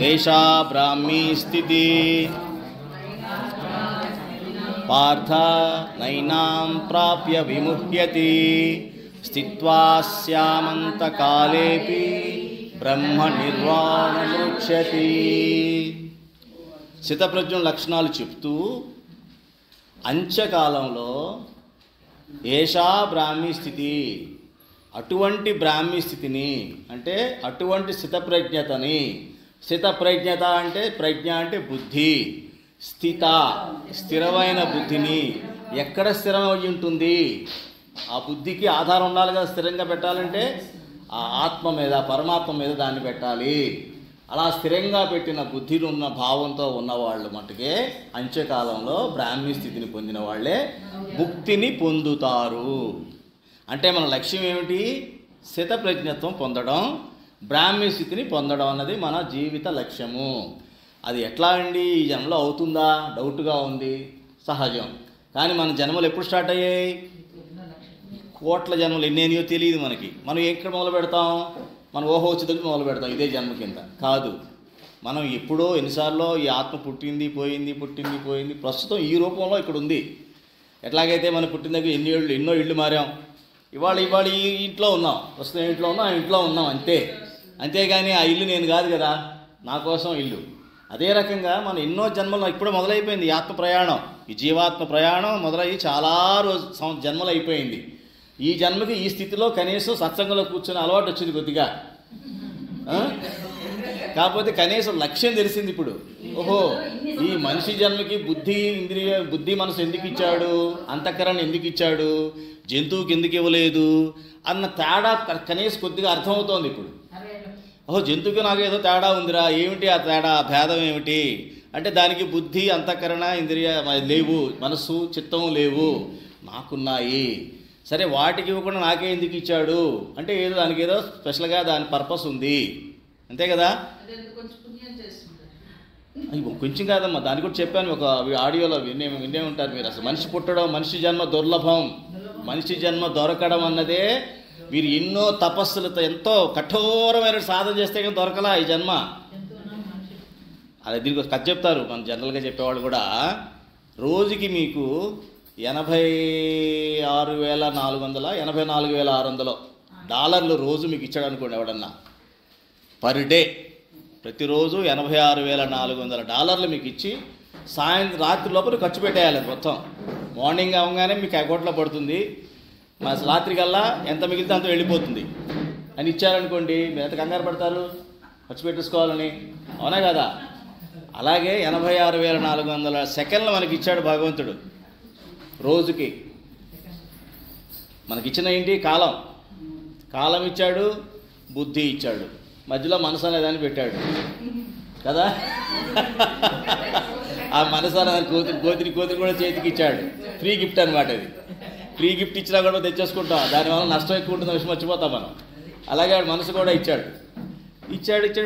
ఏషా బ్రాహ్మీ స్థితి పార్థ నైనాం ప్రాప్య విముహ్యతి స్థిత్వా స్యామంతకాలేపి బ్రహ్మ నిర్వాణమృక్షతి. స్థితప్రజ్ఞుల లక్షణాలు చెప్తూ అంత్యకాలంలో ఏషా బ్రాహ్మీ స్థితి, అటువంటి బ్రాహ్మీ స్థితిని అంటే అటువంటి స్థితప్రజ్ఞతని, స్థితప్రజ్ఞత అంటే ప్రజ్ఞ అంటే బుద్ధి, స్థిత స్థిరమైన బుద్ధిని ఎక్కడ స్థిరం అయి ఉంటుంది? ఆ బుద్ధికి ఆధారం ఉండాలి కదా, స్థిరంగా పెట్టాలంటే ఆ ఆత్మ మీద పరమాత్మ మీద దాన్ని పెట్టాలి. అలా స్థిరంగా పెట్టిన బుద్ధిని ఉన్న భావంతో ఉన్నవాళ్ళు మటుకే అంత్యకాలంలో బ్రాహ్మీ స్థితిని పొందిన వాళ్ళే ముక్తిని పొందుతారు. అంటే మన లక్ష్యం ఏమిటి? స్థితప్రజ్ఞత్వం పొందడం, బ్రాహ్మీ స్థితిని పొందడం అన్నది మన జీవిత లక్ష్యము. అది ఎట్లా అండి, ఈ జన్మలో అవుతుందా? డౌట్గా ఉంది, సహజం. కానీ మన జన్మలు ఎప్పుడు స్టార్ట్ అయ్యాయి? కోట్ల జన్మలు ఎన్నేనియో తెలియదు మనకి. మనం ఎక్కడ మొదలు పెడతాం? మనం ఊహ వచ్చి దగ్గర మొదలు పెడతాం, ఇదే జన్మ కింద కాదు. మనం ఎప్పుడో ఎన్నిసార్లు ఈ ఆత్మ పుట్టింది పోయింది, పుట్టింది పోయింది, ప్రస్తుతం ఈ రూపంలో ఇక్కడ ఉంది. ఎట్లాగైతే మనం పుట్టిన దగ్గర ఎన్నో ఇళ్ళు మారాం, ఇవాళ ఈ ఇంట్లో ఉన్నాం, ప్రస్తుతం ఇంట్లో ఉన్నాం, ఆ ఇంట్లో ఉన్నాం అంతే. అంతేగాని ఆ ఇల్లు నేను కాదు కదా, నా కోసం ఇల్లు. అదే రకంగా మనం ఎన్నో జన్మలు ఇప్పుడే మొదలైపోయింది ఈ ఆత్మ ప్రయాణం, ఈ జీవాత్మ ప్రయాణం మొదలయ్యి చాలా జన్మలు అయిపోయింది. ఈ జన్మకి ఈ స్థితిలో కనీసం సత్సంగంలో కూర్చొని అలవాటు వచ్చింది కొద్దిగా. కాకపోతే కనీసం లక్ష్యం తెలిసింది ఇప్పుడు. ఓహో, ఈ మనిషి జన్మకి బుద్ధి మనసు ఎందుకు ఇచ్చాడు, అంతఃకరణ ఎందుకు ఇచ్చాడు, జంతువుకి ఎందుకు ఇవ్వలేదు అన్న తేడా కనీసం కొద్దిగా అర్థమవుతోంది ఇప్పుడు. ఓహో, జంతువుకి నాకు ఏదో తేడా ఉందిరా, ఏమిటి ఆ తేడా, భేదం ఏమిటి అంటే దానికి బుద్ధి అంతఃకరణ ఇంద్రియ లేవు, మనస్సు చిత్తం లేవు, నాకున్నాయి. సరే, వాటికి ఇవ్వకుండా నాకే ఎందుకు ఇచ్చాడు అంటే ఏదో దానికి ఏదో స్పెషల్గా దాని పర్పస్ ఉంది, అంతే కదా. కొంచెం కాదమ్మా, దాన్ని కూడా చెప్పాను ఒక ఆడియోలో, వినే ఉంటారు మీరు. అసలు మనిషి పుట్టడం, మనిషి జన్మ దుర్లభం, మనిషి జన్మ దొరకడం అన్నదే వీరు ఎన్నో తపస్సులతో ఎంతో కఠోరమైన సాధన చేస్తే కానీ దొరకలా ఈ జన్మ. అదే దీనికి కథ చెప్తారు మన జనరల్గా చెప్పేవాళ్ళు కూడా. రోజుకి మీకు 86,400 84,600 డాలర్లు రోజు మీకు ఇచ్చాడు అనుకోండి ఎవడన్నా, పర్ డే ప్రతిరోజు 86,400 డాలర్లు మీకు ఇచ్చి రాత్రి లోపల ఖర్చు పెట్టేయాలి మొత్తం. మార్నింగ్ అవగానే మీకు అకౌంట్లో పడుతుంది, రాత్రి కల్లా ఎంత మిగిలితే అంత వెళ్ళిపోతుంది అని ఇచ్చారనుకోండి, మీరు ఎంత కంగారు పడతారు ఖర్చు పెట్టేసుకోవాలని, అవునా కదా. అలాగే 86,400 సెకండ్లు మనకి ఇచ్చాడు భగవంతుడు రోజుకి. మనకిచ్చిన ఏంటి? కాలం ఇచ్చాడు, బుద్ధి ఇచ్చాడు, మధ్యలో మనసు అనేదాన్ని పెట్టాడు కదా. ఆ మనసు అనేది కోతిని కూడా చేతికి ఇచ్చాడు. ఫ్రీ గిఫ్ట్ అనమాట అది. ఫ్రీ గిఫ్ట్ ఇచ్చినా కూడా తెచ్చేసుకుంటాం, దానివల్ల నష్టం ఎక్కువ ఉంటుందని విషయం మర్చిపోతాం మనం. అలాగే మనసు కూడా ఇచ్చాడు.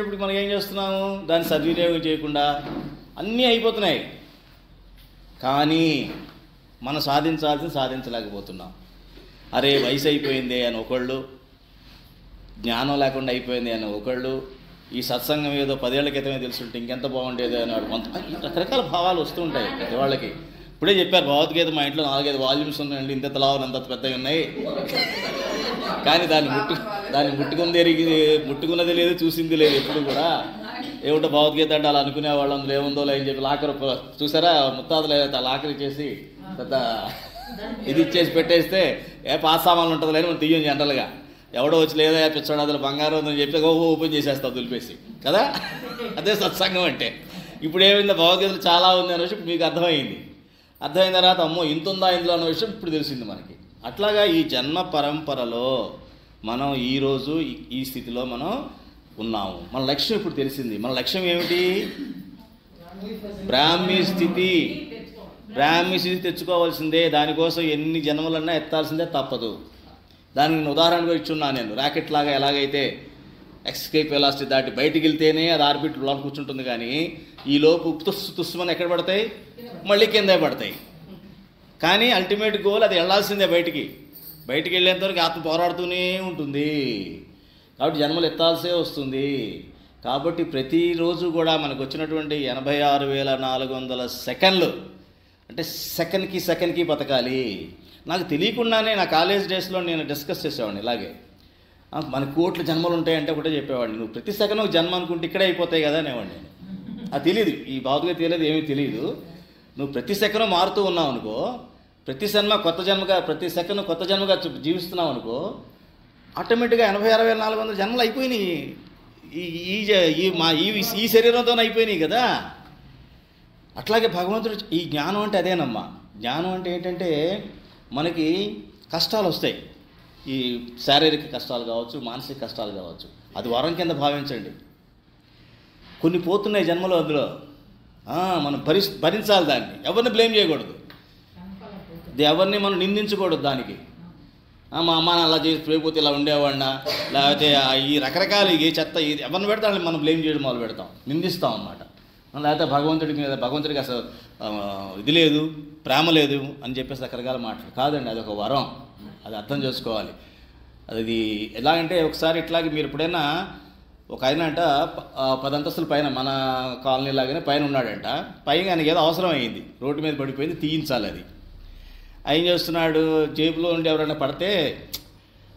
ఇప్పుడు మనం ఏం చేస్తున్నాము? దాన్ని సద్వినియోగం చేయకుండా అన్నీ అయిపోతున్నాయి, కానీ మనం సాధించలేకపోతున్నాం. అరే వయసు అయిపోయింది అని ఒకళ్ళు, జ్ఞానం లేకుండా అయిపోయింది అని ఒకళ్ళు, ఈ సత్సంగం ఏదో 10 ఏళ్ల క్రితమే తెలుసుంటే ఇంకెంత బాగుండేది అని కొంత రకరకాల భావాలు వస్తూ ఉంటాయి పెద్దవాళ్ళకి. ఇప్పుడే చెప్పారు భగవద్గీత మా ఇంట్లో 4-5 వాల్యూమ్స్ ఉన్నాయండి, ఇంత లావు అంత పెద్దగా ఉన్నాయి, కానీ దాన్ని ముట్టుకున్నది లేదు, చూసింది లేదు ఎప్పుడు కూడా. ఏమిటో భగవద్గీత అంటే అలా అనుకునేవాళ్ళు, అందులో ఏముందో లేని చెప్పి లాకర్ చూసారా, ముత్తాతలు లాకర్ ఇచ్చేసి పెద్ద ఇది ఇచ్చేసి పెట్టేస్తే పాత సామాన్లు ఉంటుంది లేని మనం తీయం జనరల్గా. ఎవడో వచ్చి లేదా పిచ్చాడు అందులో బంగారం ఉందని చెప్పి ఓపెన్ చేసేస్తాం దులిపేసి కదా. అదే సత్సంగం అంటే. ఇప్పుడు ఏమైందో భగవద్గీతలు చాలా ఉంది అనే విషయం మీకు అర్థమైన తర్వాత అమ్మో ఇంత ఉందా ఇందులో అన్న విషయం ఇప్పుడు తెలిసింది మనకి. అట్లాగా ఈ జన్మ పరంపరలో మనం ఈరోజు ఈ స్థితిలో మనం ఉన్నాము. మన లక్ష్యం ఇప్పుడు తెలిసింది. మన లక్ష్యం ఏమిటి? బ్రాహ్మీ స్థితి తెచ్చుకోవాల్సిందే. దానికోసం ఎన్ని జన్మలన్నా ఎత్తాల్సిందే, తప్పదు. దానికి ఉదాహరణగా ఇచ్చున్నాను నేను. ర్యాకెట్ లాగా ఎలాగైతే ఎస్కేప్ వెలాసిటీ దాటి బయటికి వెళ్తేనే అది ఆర్బిట్ లోపల కూర్చుంటుంది, కానీ ఈలోపు తుస్సుమని ఎక్కడ పడతాయి? మళ్ళీ కిందే పడతాయి. కానీ అల్టిమేట్ గోల్ అది వెళ్ళాల్సిందే బయటికి వెళ్ళేంతవరకు ఆత్మ పోరాడుతూనే ఉంటుంది. కాబట్టి జన్మలు ఎత్తాల్సే వస్తుంది. కాబట్టి ప్రతిరోజు కూడా మనకు వచ్చినటువంటి 86,400 సెకండ్లు అంటే సెకండ్కి బతకాలి. నాకు తెలియకుండానే నా కాలేజ్ డేస్లో నేను డిస్కస్ చేసేవాడిని ఇలాగే. మన కోట్ల జన్మలు ఉంటాయంటే ఒకటే చెప్పేవాడిని, నువ్వు ప్రతి సెకండ్ ఒక జన్మ అనుకుంటే ఇక్కడే అయిపోతాయి కదా అనేవాడిని నేను. అది తెలియదు, ఈ బాధగా తెలియదు, ఏమీ తెలియదు. నువ్వు ప్రతి సెకండ్ మారుతూ ఉన్నావు అనుకో, ప్రతి సెకండ్ కొత్త జన్మగా జీవిస్తున్నావు అనుకో, ఆటోమేటిక్గా 86,400 జన్మలు అయిపోయినాయి. ఈ శరీరంతో అయిపోయినాయి కదా. అట్లాగే భగవంతుడు ఈ జ్ఞానం అంటే అదేనమ్మా. జ్ఞానం అంటే ఏంటంటే మనకి కష్టాలు వస్తాయి, ఈ శారీరక కష్టాలు కావచ్చు, మానసిక కష్టాలు కావచ్చు, అది వరం కింద భావించండి. కొన్ని పోతున్నాయి జన్మలో, అందులో మనం భరించాలి. దాన్ని ఎవరిని బ్లేమ్ చేయకూడదు, ఎవరిని మనం నిందించకూడదు. దానికి మా అమ్మ అలా చేసి పోయిపోతే ఇలా ఉండేవాడినా, లేకపోతే ఈ రకరకాల ఈ చెత్త ఇది ఎవరిని పెడతామని మనం బ్లేమ్ చేయడం మొదలు పెడతాం, నిందిస్తాం అన్నమాట. లేకపోతే భగవంతుడికి అసలు ఇది లేదు, ప్రేమ లేదు అని చెప్పేసి రకరకాల మాటలు. కాదండి, అది ఒక వరం, అది అర్థం చేసుకోవాలి. అది ఎలాగంటే ఒకసారి ఇట్లాగే మీరు ఎప్పుడైనా ఒక ఆయన అంట 10 అంతస్తుల పైన మన కాలనీ లాగానే పైన ఉన్నాడంట. పైన ఆయనకి ఏదో అవసరం అయ్యింది, రోడ్డు మీద పడిపోయింది, తీయించాలి. అది ఏం చేస్తున్నాడు, జేబులో ఉండి ఎవరైనా పడితే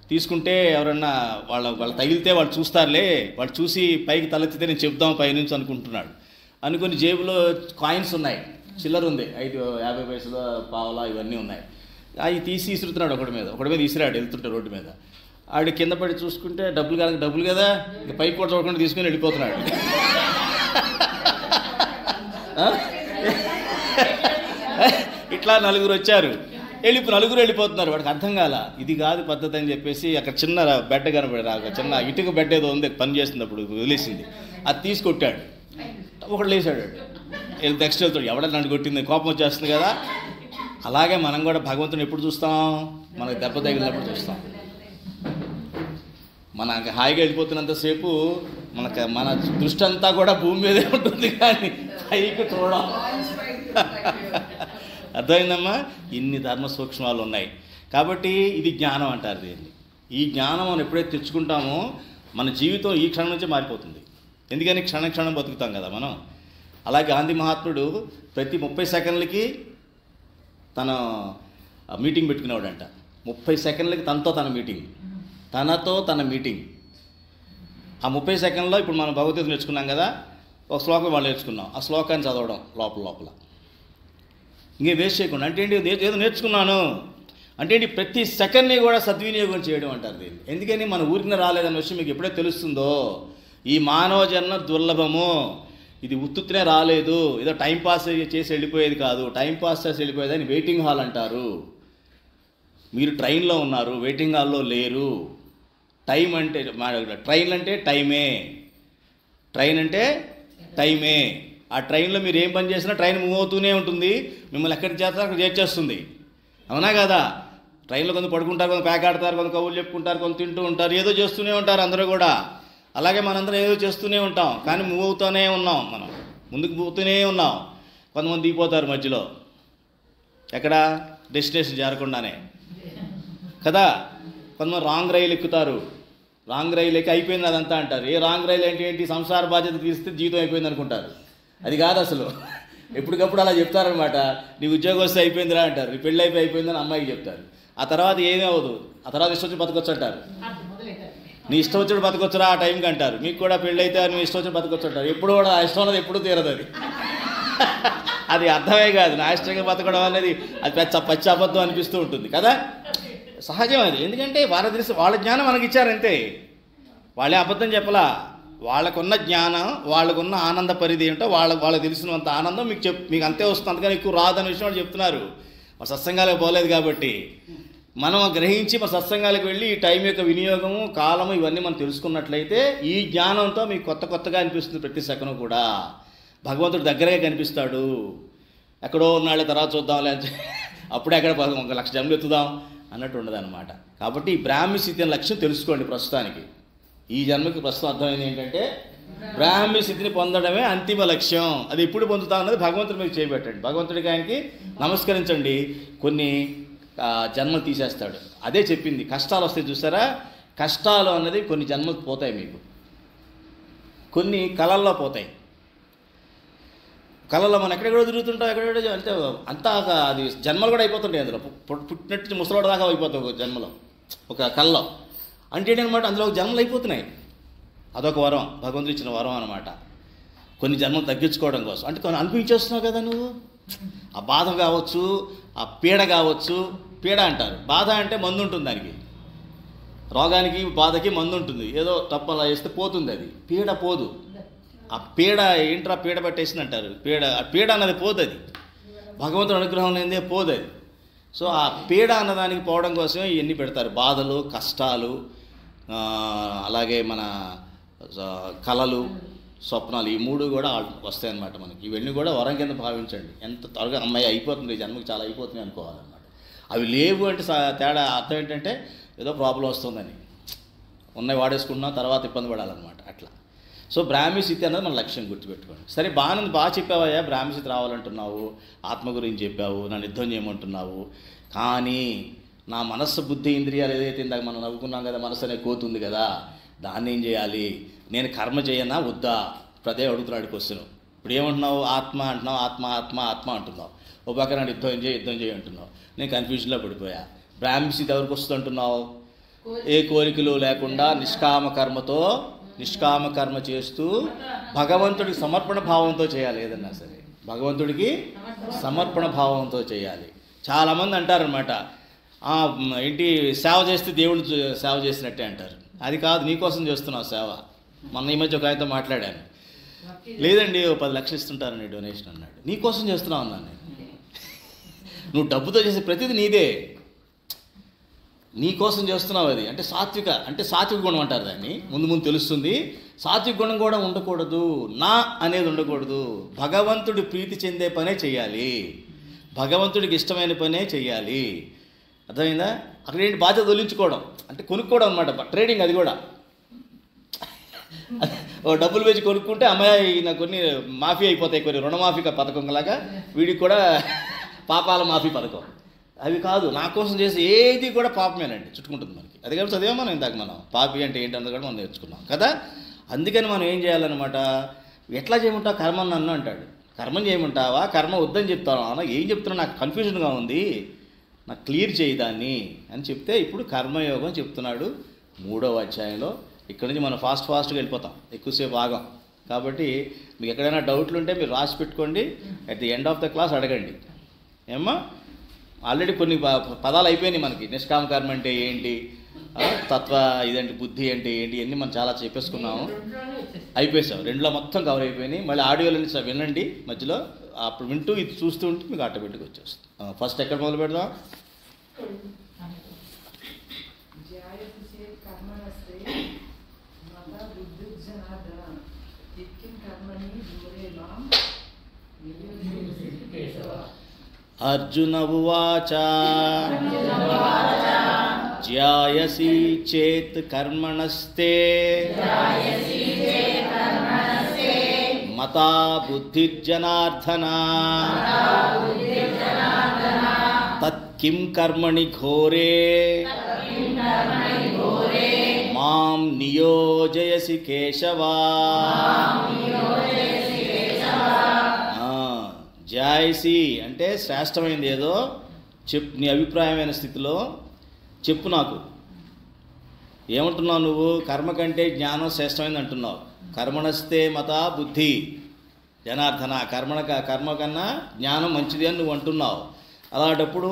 తీసుకుంటే ఎవరన్నా వాళ్ళు తగిలితే వాళ్ళు చూస్తారులే, వాళ్ళు చూసి పైకి తలెత్తితే నేను చెప్దాం పైనుంచి అనుకుంటున్నాడు. అనుకుని జేబులో కాయిన్స్ ఉన్నాయి, చిల్లర ఉంది, 50 పైసలు, పావలా ఇవన్నీ ఉన్నాయి. అవి తీసి ఇసురుతున్నాడు ఒకటి మీద ఇసిరాడు వెళ్తుంటే రోడ్డు మీద. ఆడు కింద పడి చూసుకుంటే డబ్బులు కదా, ఇంకా పైకి కూడా చూడకుండా తీసుకుని వెళ్ళిపోతున్నాడు. ఇట్లా నలుగురు వచ్చారు, నలుగురు వెళ్ళిపోతున్నారు. వాడికి అర్థం కాల, ఇది కాదు పద్ధతి అని చెప్పేసి అక్కడ చిన్న బెడ్ కనపడి, చిన్న ఇటుక బెడ్ ఏదో ఉంది పని చేస్తున్నప్పుడు వదిలేసింది, అది తీసుకొట్టాడు. ఒకడు లేచాడు, నెక్స్ట్ వెళ్తాడు, ఎవడన్నా నన్ను కొట్టింది, కోపం వచ్చేస్తుంది కదా. అలాగే మనం కూడా భగవంతుని ఎప్పుడు చూస్తాం, మనకు దెబ్బ తగిలినప్పుడు చూస్తాం. మన హాయిగా వెళ్ళిపోతున్నంతసేపు మన దృష్టి అంతా కూడా భూమి మీదే ఉంటుంది, కానీ పైకి చూడం. అర్థమైందమ్మా, ఇన్ని ధర్మ సూక్ష్మాలు ఉన్నాయి. కాబట్టి ఇది జ్ఞానం అంటారు దీన్ని. ఈ జ్ఞానం మనం ఎప్పుడైతే తెచ్చుకుంటామో మన జీవితం ఈ క్షణం నుంచే మారిపోతుంది. ఎందుకని క్షణం బతుకుతాం కదా మనం. అలాగే గాంధీ మహాత్ముడు ప్రతి 30 సెకండ్లకి తన మీటింగ్ పెట్టుకునేవాడంట. 30 సెకండ్లకి తనతో తన మీటింగ్. ఆ 30 సెకండ్లో ఇప్పుడు మనం భగవద్గీత నేర్చుకున్నాం కదా, ఒక శ్లోకం వాళ్ళు నేర్చుకున్నాం, ఆ శ్లోకాన్ని చదవడం లోపల ఇంకే వేస్ట్ చేయకుండా. అంటే ఏంటి, ఏదో నేర్చుకున్నాను అంటే ఏంటి, ప్రతి సెకండ్ని కూడా సద్వినియోగం చేయడం అంటారు దీన్ని. ఎందుకని మన ఊరికి రాలేదన్న విషయం మీకు ఎప్పుడైతే తెలుస్తుందో, ఈ మానవ జన్మ దుర్లభము, ఇది ఉత్తునే రాలేదు, ఏదో టైంపాస్ చేసి వెళ్ళిపోయేది కాదు. టైంపాస్ చేసి వెళ్ళిపోయేదని వెయిటింగ్ హాల్ అంటారు. మీరు ట్రైన్లో ఉన్నారు, వెయిటింగ్ హాల్లో లేరు. ట్రైన్ అంటే టైమే. ఆ ట్రైన్లో మీరు ఏం పని చేసినా ట్రైన్ మూవ్ అవుతూనే ఉంటుంది, మిమ్మల్ని ఎక్కడికి చేస్తారో అక్కడ చేర్చేస్తుంది. అవునా కదా? ట్రైన్లో కొంత పడుకుంటారు, కొంత పేకాడతారు, కొంత కబుర్లు చెప్పుకుంటారు, కొంత తింటూ ఉంటారు, ఏదో చేస్తూనే ఉంటారు అందరూ కూడా. అలాగే మనందరం ఏదో చేస్తూనే ఉంటాం, కానీ మూవ్ అవుతూనే ఉన్నాం, మనం ముందుకు పోతూనే ఉన్నాం. కొంతమంది దిగిపోతారు మధ్యలో, ఎక్కడ డెస్టినేషన్ చేరకుండానే కదా. కొంతమంది రాంగ్ రైలు ఎక్కుతారు, రాంగ్ రైలు ఎక్కి అయిపోయింది అదంతా అంటారు. ఏ రాంగ్ రైలు ఏంటి, సంసార బాధ్యత తీస్తే జీవితం అయిపోయింది అనుకుంటారు. అది కాదు అసలు. ఎప్పటికప్పుడు అలా చెప్తారనమాట. నీ ఉద్యోగం వస్తే అయిపోయిందిరా అంటారు, నీ పెళ్ళి అయిపోయిందని అమ్మాయికి చెప్తారు. ఆ తర్వాత ఏమీ అవ్వదు, ఆ తర్వాత ఇష్టం వచ్చి బతకొచ్చు అంటారు. నీ ఇష్టం వచ్చాడు బతకొచ్చురా ఆ టైంకి అంటారు. మీకు కూడా పెళ్ళి అయితే నువ్వు ఇష్టం వచ్చి బతకొచ్చు అంటారు. ఎప్పుడు కూడా ఆ ఇష్టం అనేది ఎప్పుడూ తీరదు. అది అర్థమే కాదు. నా ఇష్టంగా బతకడం అనేది అది పచ్చి అబద్ధం అనిపిస్తూ ఉంటుంది కదా. సహజం అది. ఎందుకంటే వాళ్ళ జ్ఞానం మనకి ఇచ్చారంతే, వాళ్ళే అబద్ధం చెప్పలా. వాళ్ళకున్న జ్ఞానం, వాళ్ళకున్న ఆనంద పరిధి ఏంటో వాళ్ళకి తెలిసినంత ఆనందం మీకు అంతే వస్తుంది. అంతకని ఎక్కువ రాదనే విషయం వాళ్ళు చెప్తున్నారు. మా సత్సంగాలకు పోలేదు కాబట్టి మనం గ్రహించి మన సత్సంగాలకు వెళ్ళి ఈ టైం యొక్క వినియోగము, కాలము ఇవన్నీ మనం తెలుసుకున్నట్లయితే ఈ జ్ఞానంతో మీకు కొత్తగా అనిపిస్తుంది. ప్రతి సెకను కూడా భగవంతుడు దగ్గరగా కనిపిస్తాడు. ఎక్కడో ఉన్నాళ్ళే తర్వాత చూద్దాంలే, అప్పుడే ఎక్కడ 1,00,000 జన్మలు ఎత్తుదాం అన్నట్టు ఉండదు అనమాట. కాబట్టి ఈ బ్రాహ్మీ స్థితి అనే లక్ష్యం తెలుసుకోండి. ప్రస్తుతానికి ఈ జన్మకి ప్రస్తుతం అర్థమైంది ఏంటంటే బ్రాహ్మీ స్థితిని పొందడమే అంతిమ లక్ష్యం. అది ఎప్పుడు పొందుతా ఉన్నది భగవంతుడి మీద చేయబెట్టండి. భగవంతుడికి ఆయనకి నమస్కరించండి, కొన్ని జన్మలు తీసేస్తాడు. అదే చెప్పింది. కష్టాలు వస్తాయి చూసారా, కష్టాలు అన్నది కొన్ని జన్మలు పోతాయి మీకు. కొన్ని కళల్లో పోతాయి. కళలో మనం ఎక్కడెక్కడ తిరుగుతుంటాం, ఎక్కడెక్కడ అంటే అంతా అది జన్మలు కూడా అయిపోతుంటాయి. అందులో పుట్టినట్టు ముసలోడు దాకా అయిపోతాయి ఒక జన్మలో, ఒక కళలో. అంటే అనమాట అందులో ఒక జన్మలు అయిపోతున్నాయి. అదొక వరం, భగవంతుడు ఇచ్చిన వరం అనమాట. కొన్ని జన్మలు తగ్గించుకోవడం కోసం. అంటే కొన్ని అనిపించేస్తున్నావు కదా నువ్వు, ఆ బాధ కావచ్చు, ఆ పీడ కావచ్చు. పీడ అంటారు, బాధ అంటే మందు ఉంటుంది దానికి, రోగానికి బాధకి మందు ఉంటుంది. ఏదో తప్పలా వేస్తే పోతుంది, అది పీడ పోదు. ఆ పీడ ఏంట్రా పీడ పట్టేసింది అంటారు. పీడ అన్నది పోదు, అది భగవంతుడు అనుగ్రహం లేదే పోదు అది. సో ఆ పీడ అన్నదానికి పోవడం కోసమే ఇవన్నీ పెడతారు, బాధలు, కష్టాలు, అలాగే మన కళలు, స్వప్నాలు, ఈ మూడు కూడా వస్తాయన్నమాట మనకి. ఇవన్నీ కూడా వరం కింద భావించండి. ఎంత త్వరగా అమ్మాయి అయిపోతుంది, జన్మకి చాలా అయిపోతుంది అనుకోవాలన్నమాట. అవి లేవు అంటే తేడా అర్థం ఏంటంటే ఏదో ప్రాబ్లం వస్తుందని, ఉన్నాయి వాడేసుకుంటున్నాం, తర్వాత ఇబ్బంది పడాలన్నమాట అట్లా. సో బ్రాహ్మీ స్థితి అనేది మన లక్ష్యం, గుర్తుపెట్టుకోండి. సరే బాగా చెప్పావయ్యా, బ్రాహ్మీ స్థితి రావాలంటున్నావు, ఆత్మ గురించి చెప్పావు, నన్ను యుద్ధం చేయమంటున్నావు. కానీ నా మనస్సు, బుద్ధి, ఇంద్రియాలు ఏదైతే ఇందాక మనం నవ్వుకున్నాం కదా, మనస్సు అనే కోతుంది కదా, దాన్ని ఏం చేయాలి? నేను కర్మ చేయనా వద్దా? ఇప్పుడు అదే అడుగుతున్నాడు క్వశ్చన్. ఇప్పుడు ఏమంటున్నావు? ఆత్మ అంటున్నావు, ఆత్మ ఆత్మ ఆత్మ అంటున్నావు. ఓ పక్కన నన్ను యుద్ధం చేయి అంటున్నావు. నేను కన్ఫ్యూజన్లో పడిపోయా. బ్రాహ్మీ స్థితి ఎవరికి వస్తుంది అంటున్నావు? ఏ కోరికలు లేకుండా నిష్కామ కర్మ చేస్తూ భగవంతుడికి సమర్పణ భావంతో చేయాలి. ఏదన్నా సరే భగవంతుడికి సమర్పణ భావంతో చేయాలి. చాలామంది అంటారనమాట, ఏంటి సేవ చేస్తే దేవుడు సేవ చేసినట్టే అంటారు. అది కాదు, నీకోసం చేస్తున్నావు సేవ. మొన్న ఈ మధ్య ఒక ఆయనతో మాట్లాడాను. లేదండి 10 లక్షలు ఇస్తుంటారని డొనేషన్ అన్నాడు. నీకోసం చేస్తున్నావు అన్నాను నేను. నువ్వు డబ్బుతో చేసే ప్రతిదీ నీదే, నీకోసం చేస్తున్నావు. అది అంటే సాత్విక గుణం అంటారు దాన్ని. ముందు తెలుస్తుంది. సాత్విక గుణం కూడా ఉండకూడదు, నా అనేది ఉండకూడదు. భగవంతుడి ప్రీతి చెందే పనే చేయాలి, భగవంతుడికి ఇష్టమైన పనే చేయాలి. అర్థమైందా? అక్కడ ఏంటి బాధ్యత వదిలించుకోవడం అంటే కొనుక్కోవడం అనమాట, ట్రేడింగ్. అది కూడా డబ్బులు వేసి కొనుక్కుంటే అమ్మాయి నాకు కొన్ని మాఫీ అయిపోతాయి, కొన్ని రుణమాఫీ పథకం లాగా వీడికి కూడా పాపాల మాఫీ పథకం. అవి కాదు, నా కోసం చేసి ఏది కూడా పాపమేనండి, చుట్టుకుంటుంది మనకి. అది కానీ చదివా మనం ఇందాక, మనం పాపి అంటే ఏంటన్నది కూడా మనం నేర్చుకున్నాం కదా. అందుకని మనం ఏం చేయాలన్నమాట, ఎట్లా చేయమంటావు కర్మ నన్ను అంటాడు. కర్మం చేయమంటావా, కర్మ వద్దని చెప్తావా? ఏం చెప్తున్నా నాకు కన్ఫ్యూజన్గా ఉంది, నాకు క్లియర్ చేయి దాన్ని అని చెప్తే ఇప్పుడు కర్మయోగం చెప్తున్నాడు 3వ అధ్యాయంలో. ఇక్కడ నుంచి మనం ఫాస్ట్గా వెళ్ళిపోతాం, ఎక్కువసేపు ఆగం. కాబట్టి మీకు ఎక్కడైనా డౌట్లు ఉంటే మీరు రాసి పెట్టుకోండి, at the end of the class అడగండి. ఏమ్మా, ఆల్రెడీ కొన్ని పదాలు అయిపోయినాయి మనకి. నిష్కామ కర్మ అంటే ఏంటి, తత్వ ఇదంటే బుద్ధి అంటే ఏంటి, ఇవన్నీ మనం చాలా చెప్పేసుకున్నాము, అయిపోయాం. 2లో మొత్తం కవర్ అయిపోయినాయి. మళ్ళీ ఆడియోలో వినండి మధ్యలో, అప్పుడు వింటూ ఇది చూస్తూ ఉంటే మీకు ఆటోమేటిక్గా వచ్చేస్తుంది. ఫస్ట్ ఎక్కడ మొదలు పెడదాం? అర్జున ఉవాచ జ్యాయసి చేత్ కర్మణస్తే మతా బుద్ధిర్జనార్దన తత్కిం కర్మణి ఘోరే మాం నియోజయసి కేశవా. జాయసి అంటే శ్రేష్టమైనది ఏదో చెప్పు, నీ అభిప్రాయమైన స్థితిలో చెప్పు నాకు. ఏమంటున్నావు నువ్వు? కర్మ కంటే జ్ఞానం శ్రేష్టమైనది అంటున్నావు. కర్మణస్తే మత బుద్ధి జనార్దన, కర్మ కన్నా జ్ఞానం మంచిది అని నువ్వు అంటున్నావు. అలాంటప్పుడు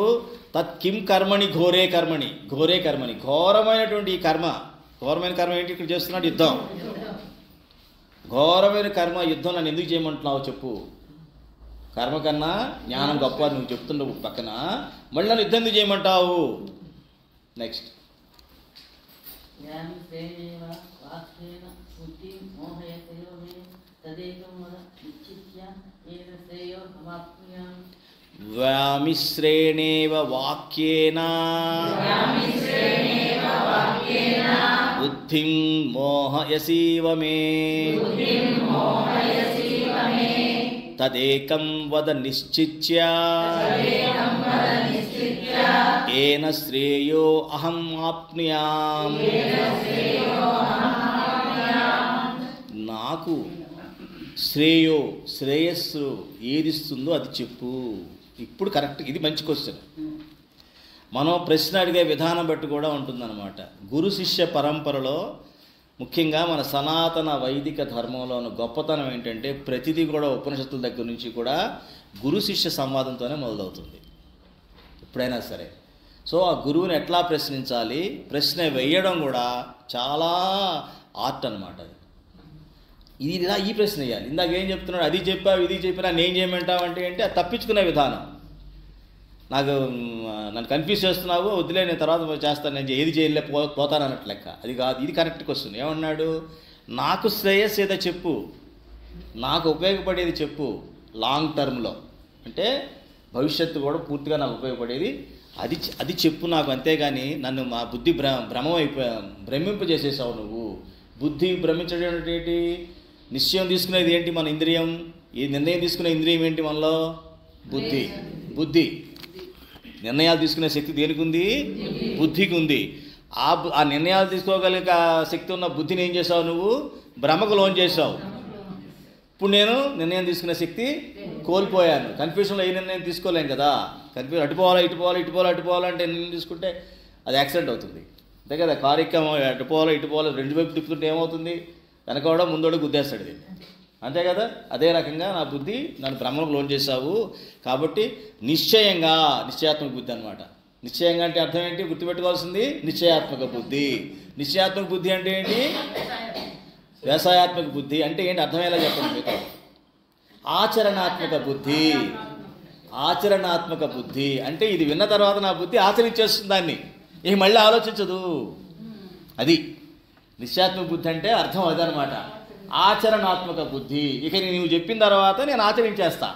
తత్కిం కర్మణి ఘోరే కర్మణి, ఘోరమైనటువంటి ఈ కర్మ. ఘోరమైన కర్మ ఏంటి ఇక్కడ చేస్తున్నాడు? యుద్ధం. ఘోరమైన కర్మ, యుద్ధం నన్ను ఎందుకు చేయమంటున్నావు చెప్పు. కర్మ కన్నా జ్ఞానం గొప్ప నువ్వు చెప్తున్నావు పక్కన, మళ్ళీ నన్ను యుద్ధం ఎందుకు చేయమంటావు? నెక్స్ట్ వ్యామిశ్రేణేవ వాక్యేన బుద్ధిం మోహయసీవ మే తదేకం వద నిశ్చిత్య ఏన శ్రేయో అహం ఆప్నుయాం. నా నాకు శ్రేయస్సు ఏది ఇస్తుందో అది చెప్పు. ఇప్పుడు కరెక్ట్, ఇది మంచి క్వశ్చన్. మనం ప్రశ్న అడిగే విధానం బట్టి కూడా ఉంటుందన్నమాట. గురు శిష్య పరంపరలో ముఖ్యంగా మన సనాతన వైదిక ధర్మంలోని గొప్పతనం ఏంటంటే ప్రతిదీ కూడా ఉపనిషత్తుల దగ్గర నుంచి కూడా గురు శిష్య సంవాదంతోనే మొదలవుతుంది ఎప్పుడైనా సరే. సో ఆ గురువుని ఎట్లా ప్రశ్నించాలి, ప్రశ్న వేయడం కూడా చాలా ఆర్ట్ అనమాట. ఇది ఇలా ఈ ప్రశ్న వేయాలి. ఇందాక ఏం చెప్తున్నాడు, అది చెప్పావు ఇది చెప్పినా నేను చేయమంటావు అంటే ఏంటి, అది తప్పించుకునే విధానం. నన్ను కన్ఫ్యూజ్ చేస్తున్నావు, వదిలే నేను తర్వాత చేస్తాను, నేను ఏది చేయలే పోతాను అన్నట్టు లెక్క. అది కాదు, ఇది కరెక్ట్ క్వశ్చన్. ఏమన్నాడు, నాకు శ్రేయస్సు ఏదో చెప్పు, నాకు ఉపయోగపడేది చెప్పు లాంగ్ టర్మ్లో, అంటే భవిష్యత్తు కూడా పూర్తిగా నాకు ఉపయోగపడేది అది చెప్పు నాకు. అంతేగాని నన్ను మా బుద్ధి భ్రమింపజేసేసావు నువ్వు. బుద్ధి భ్రమించడం ఏంటి, నిశ్చయం తీసుకునేది ఏంటి మన ఇంద్రియం, ఈ నిర్ణయం తీసుకునే ఇంద్రియం ఏంటి మనలో, బుద్ధి. నిర్ణయాలు తీసుకునే శక్తి దేనికి ఉంది, బుద్ధికి ఉంది. ఆ నిర్ణయాలు తీసుకోగలిగే శక్తి ఉన్న బుద్ధిని ఏం చేసావు నువ్వు, భ్రమకు లోన్ చేసావు. ఇప్పుడు నేను నిర్ణయం తీసుకునే శక్తి కోల్పోయాను. కన్ఫ్యూషన్లో ఏ నిర్ణయం తీసుకోలేం కదా. కన్ఫ్యూజన్ అటుపోవాలంటే నిర్ణయం తీసుకుంటే అది యాక్సిడెంట్ అవుతుంది అంతే కదా. కారు ఇటుపోవాలో రెండు వైపు తిప్పుతుంటే ఏమవుతుంది, వెనకవడం ముందోడు గుద్దేస్తాడు దీన్ని, అంతే కదా. అదే రకంగా నా బుద్ధి నన్ను భ్రమకు లోన్ చేశావు. కాబట్టి నిశ్చయాత్మక బుద్ధి అనమాట. నిశ్చయంగా అంటే అర్థం ఏంటి, గుర్తుపెట్టుకోవాల్సింది నిశ్చయాత్మక బుద్ధి. నిశ్చయాత్మక బుద్ధి అంటే ఏంటి, వ్యవసాయాత్మక బుద్ధి అంటే ఏంటి అర్థమయ్యేలా చెప్పండి మీకు. ఆచరణాత్మక బుద్ధి అంటే ఇది విన్న తర్వాత నా బుద్ధి ఆచరించేస్తుంది దాన్ని, ఇక మళ్ళీ ఆలోచించదు. అది నిశ్చయాత్మక బుద్ధి అంటే అర్థం అదనమాట. ఆచరణాత్మక బుద్ధి, ఇక నువ్వు చెప్పిన తర్వాత నేను ఆచరించేస్తా.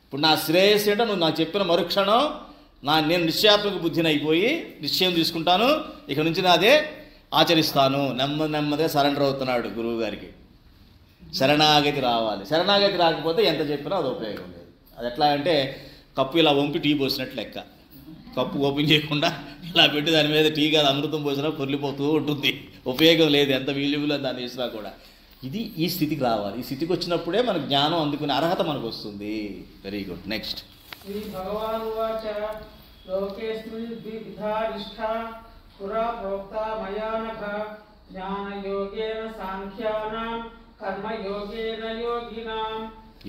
ఇప్పుడు నా శ్రేయస్సు ఏంటో నువ్వు నాకు చెప్పిన మరుక్షణం నేను నిశ్చయాత్మక బుద్ధిని అయిపోయి నిశ్చయం తీసుకుంటాను, ఇక నుంచి నాదే ఆచరిస్తాను. నెమ్మదిగా సరెండర్ అవుతున్నాడు గురువు గారికి. శరణాగతి రావాలి. శరణాగతి రాకపోతే ఎంత చెప్పినా అది ఉపయోగం లేదు. అది ఎట్లా అంటే కప్పు ఇలా వంపి టీ పోసినట్లు లెక్క. కప్పు ఓపెన్ చేయకుండా ఇలా పెట్టి దాని మీద టీ కాదు అమృతం పోసినా పొర్లిపోతూ ఉంటుంది, ఉపయోగం లేదు ఎంత విలువలు దాన్ని వేసినా కూడా. ఈ స్థితికి రావాలి. ఈ స్థితికి వచ్చినప్పుడే మనకు జ్ఞానం అందుకునే అర్హత మనకు వస్తుంది. Very good. Next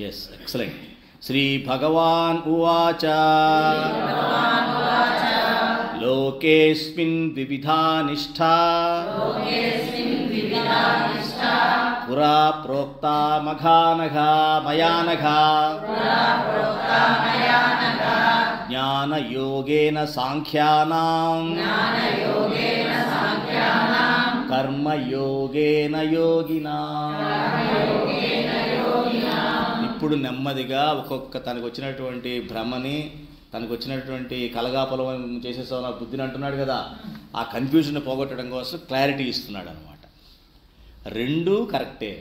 yes, excellent. శ్రీ భగవాన్ ఉవాచ లోకేస్మిన్ వివిధా నిష్ఠా పురా ప్రోక్తా మయానఘ జ్ఞానయోగేన సాంఖ్యానాం కర్మయోగేన యోగినాం. ఇప్పుడు నెమ్మదిగా ఒక్కొక్క తనకు వచ్చినటువంటి భ్రమని, తనకు వచ్చినటువంటి కలగాపలం చేసేసావు నా బుద్ధిని అంటున్నాడు కదా, ఆ కన్ఫ్యూజన్ పోగొట్టడం కోసం క్లారిటీ ఇస్తున్నాడు అనమాట. రెండు కరెక్టే,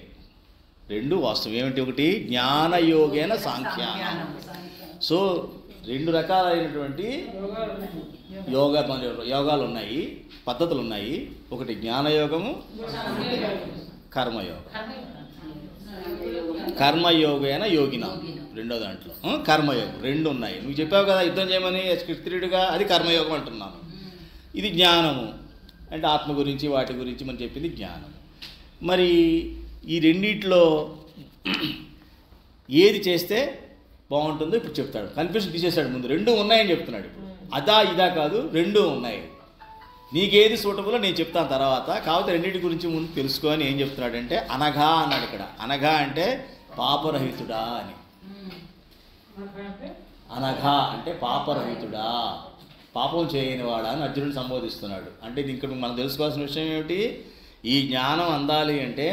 రెండు వాస్తవం. ఏమిటి, ఒకటి జ్ఞానయోగేన సాంఖ్యానం. సో రెండు రకాలైనటువంటి యోగాలు ఉన్నాయి, పద్ధతులు ఉన్నాయి. ఒకటి జ్ఞానయోగము, కర్మయోగం. కర్మయోగేన యోగిన రెండో దాంట్లో కర్మయోగం రెండు ఉన్నాయి. నువ్వు చెప్పావు కదా యుద్ధం చేయమని స్క్రిప్తుడిగా, అది కర్మయోగం అంటున్నాను. ఇది జ్ఞానము అంటే ఆత్మ గురించి వాటి గురించి మనం చెప్పింది జ్ఞానము. మరి ఈ రెండిట్లో ఏది చేస్తే బాగుంటుందో ఇప్పుడు చెప్తాడు. కన్ఫ్యూజన్ తీసేశాడు ముందు. రెండు ఉన్నాయని చెప్తున్నాడు. ఇప్పుడు ఇదా కాదు, రెండు ఉన్నాయి. నీకేది సూటబులో నేను చెప్తాను తర్వాత. కాకపోతే రెండింటి గురించి ముందు తెలుసుకొని ఏం చెప్తున్నాడంటే అనఘా అన్నాడు ఇక్కడ. అనఘా అంటే పాపరహితుడా అని. అనఘా అంటే పాపరహితుడా, పాపం చేయనివాడా అని అర్జునుడిని సంబోధిస్తున్నాడు. అంటే ఇక్కడ మనం తెలుసుకోవాల్సిన విషయం ఏమిటి, ఈ జ్ఞానం అందాలి అంటే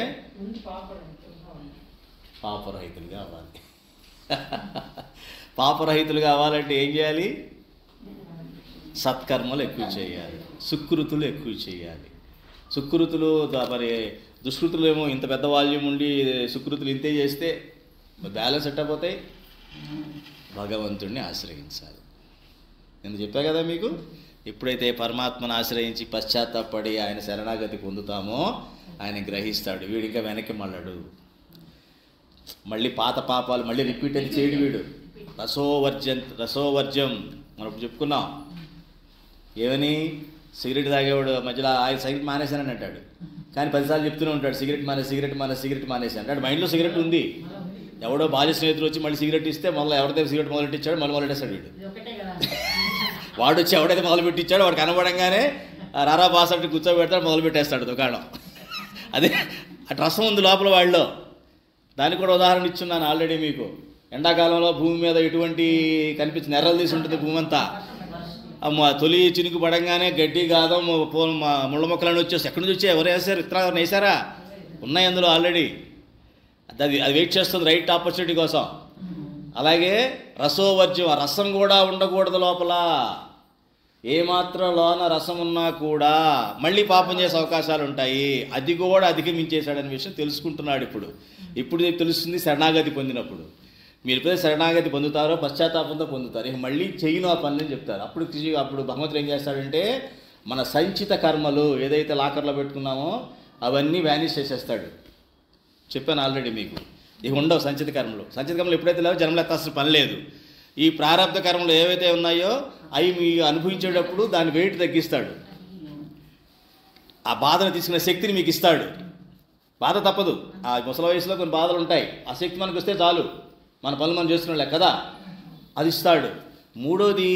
పాపరహితులుగా అవ్వాలి. పాపరహితులుగా అవ్వాలంటే ఏం చేయాలి, సత్కర్మలు ఎక్కువ చేయాలి, సుకృతులు ఎక్కువ చేయాలి. సుకృతులు మరి దుష్కృతులు ఏమో ఇంత పెద్ద వాల్యూమ్ ఉండి సుకృతులు ఇంతే చేస్తే బ్యాలెన్స్ ఎట్టపోతాయి. భగవంతుడిని ఆశ్రయించాలి. నేను చెప్పా కదా మీకు, ఎప్పుడైతే పరమాత్మను ఆశ్రయించి పశ్చాత్తాపడి ఆయన శరణాగతి పొందుతామో ఆయన గ్రహిస్తాడు, వీడు ఇంకా వెనక్కి మళ్ళాడు. మళ్ళీ పాత పాపాలు మళ్ళీ రిపీట్ అని చేయడు వీడు. రసోవర్జ్యం మనం చెప్పుకున్నాం. ఏమని? సిగరెట్ తాగేవాడు మధ్యలో సిగరెట్ మానేశానని అంటాడు, కానీ 10 సార్లు చెప్తూనే ఉంటాడు సిగరెట్ మానేసి అంటాడు. మైండ్లో సిగరెట్ ఉంది. ఎవడో బాల్య స్నేహితులు వచ్చి మళ్ళీ సిగరెట్ ఇస్తే ఎవరితో సిగరెట్ మొదలెట్టించాడు మళ్ళీ మొదలెట్టేస్తాడు వీడు. వాడు వచ్చి ఎవడైతే మొదలుపెట్టించాడో వాడు కనబడంగానే రారా బాస్ అంటే కూర్చోబెడతాడు, మొదలుపెట్టేస్తాడు దుకాణం. అదే అటు రసం ఉంది లోపల వాళ్ళలో. దానికి కూడా ఉదాహరణ ఇచ్చున్నాను ఆల్రెడీ మీకు. ఎండాకాలంలో భూమి మీద ఎటువంటి కనిపించిన ఎర్రలు తీసి ఉంటుంది భూమి అంతా. తొలి చినుకు పడంగానే గడ్డి గాదం ముళ్ళ మొక్కలను వచ్చేసి ఎక్కడి నుంచి వచ్చాయి, ఎవరు వేసారు, విత్తనాలు వేసారా, ఉన్నాయి అందులో ఆల్రెడీ. అది వెయిట్ చేస్తుంది రైట్ ఆపర్చునిటీ కోసం. అలాగే రసోవర్జ్యం, ఆ రసం కూడా ఉండకూడదు లోపల. ఏమాత్రం లోన రసం ఉన్నా కూడా మళ్ళీ పాపం చేసే అవకాశాలు ఉంటాయి. అది కూడా అధిగమించేశాడనే విషయం తెలుసుకుంటున్నాడు ఇప్పుడు తెలుస్తుంది శరణాగతి పొందినప్పుడు. మీరు ఎప్పుడైతే శరణాగతి పొందుతారో పశ్చాత్తాపంతో పొందుతారు. ఇక మళ్ళీ చేయను ఆ పనులని చెప్తారు. అప్పుడు భగవంతుడు ఏం చేస్తాడంటే మన సంచిత కర్మలు ఏదైతే లాకర్లో పెట్టుకున్నామో అవన్నీ వ్యానిష్ చేసేస్తాడు. చెప్పాను ఆల్రెడీ మీకు. ఇక ఉండవు సంచిత కర్మలు ఎప్పుడైతే లేవో జన్మలు ఎత్తాల్సిన పని లేదు. ఈ ప్రారంభ కర్మలు ఏవైతే ఉన్నాయో అవి మీరు అనుభవించేటప్పుడు దాని వెయిట్ తగ్గిస్తాడు. ఆ బాధను తీసుకునే శక్తిని మీకు ఇస్తాడు. బాధ తప్పదు. ఆ ముసలి వయసులో కొన్ని బాధలు ఉంటాయి. ఆ శక్తి మనకు వస్తే చాలు, మన పనులు మనం చేసుకునే కదా, అది ఇస్తాడు. మూడోది,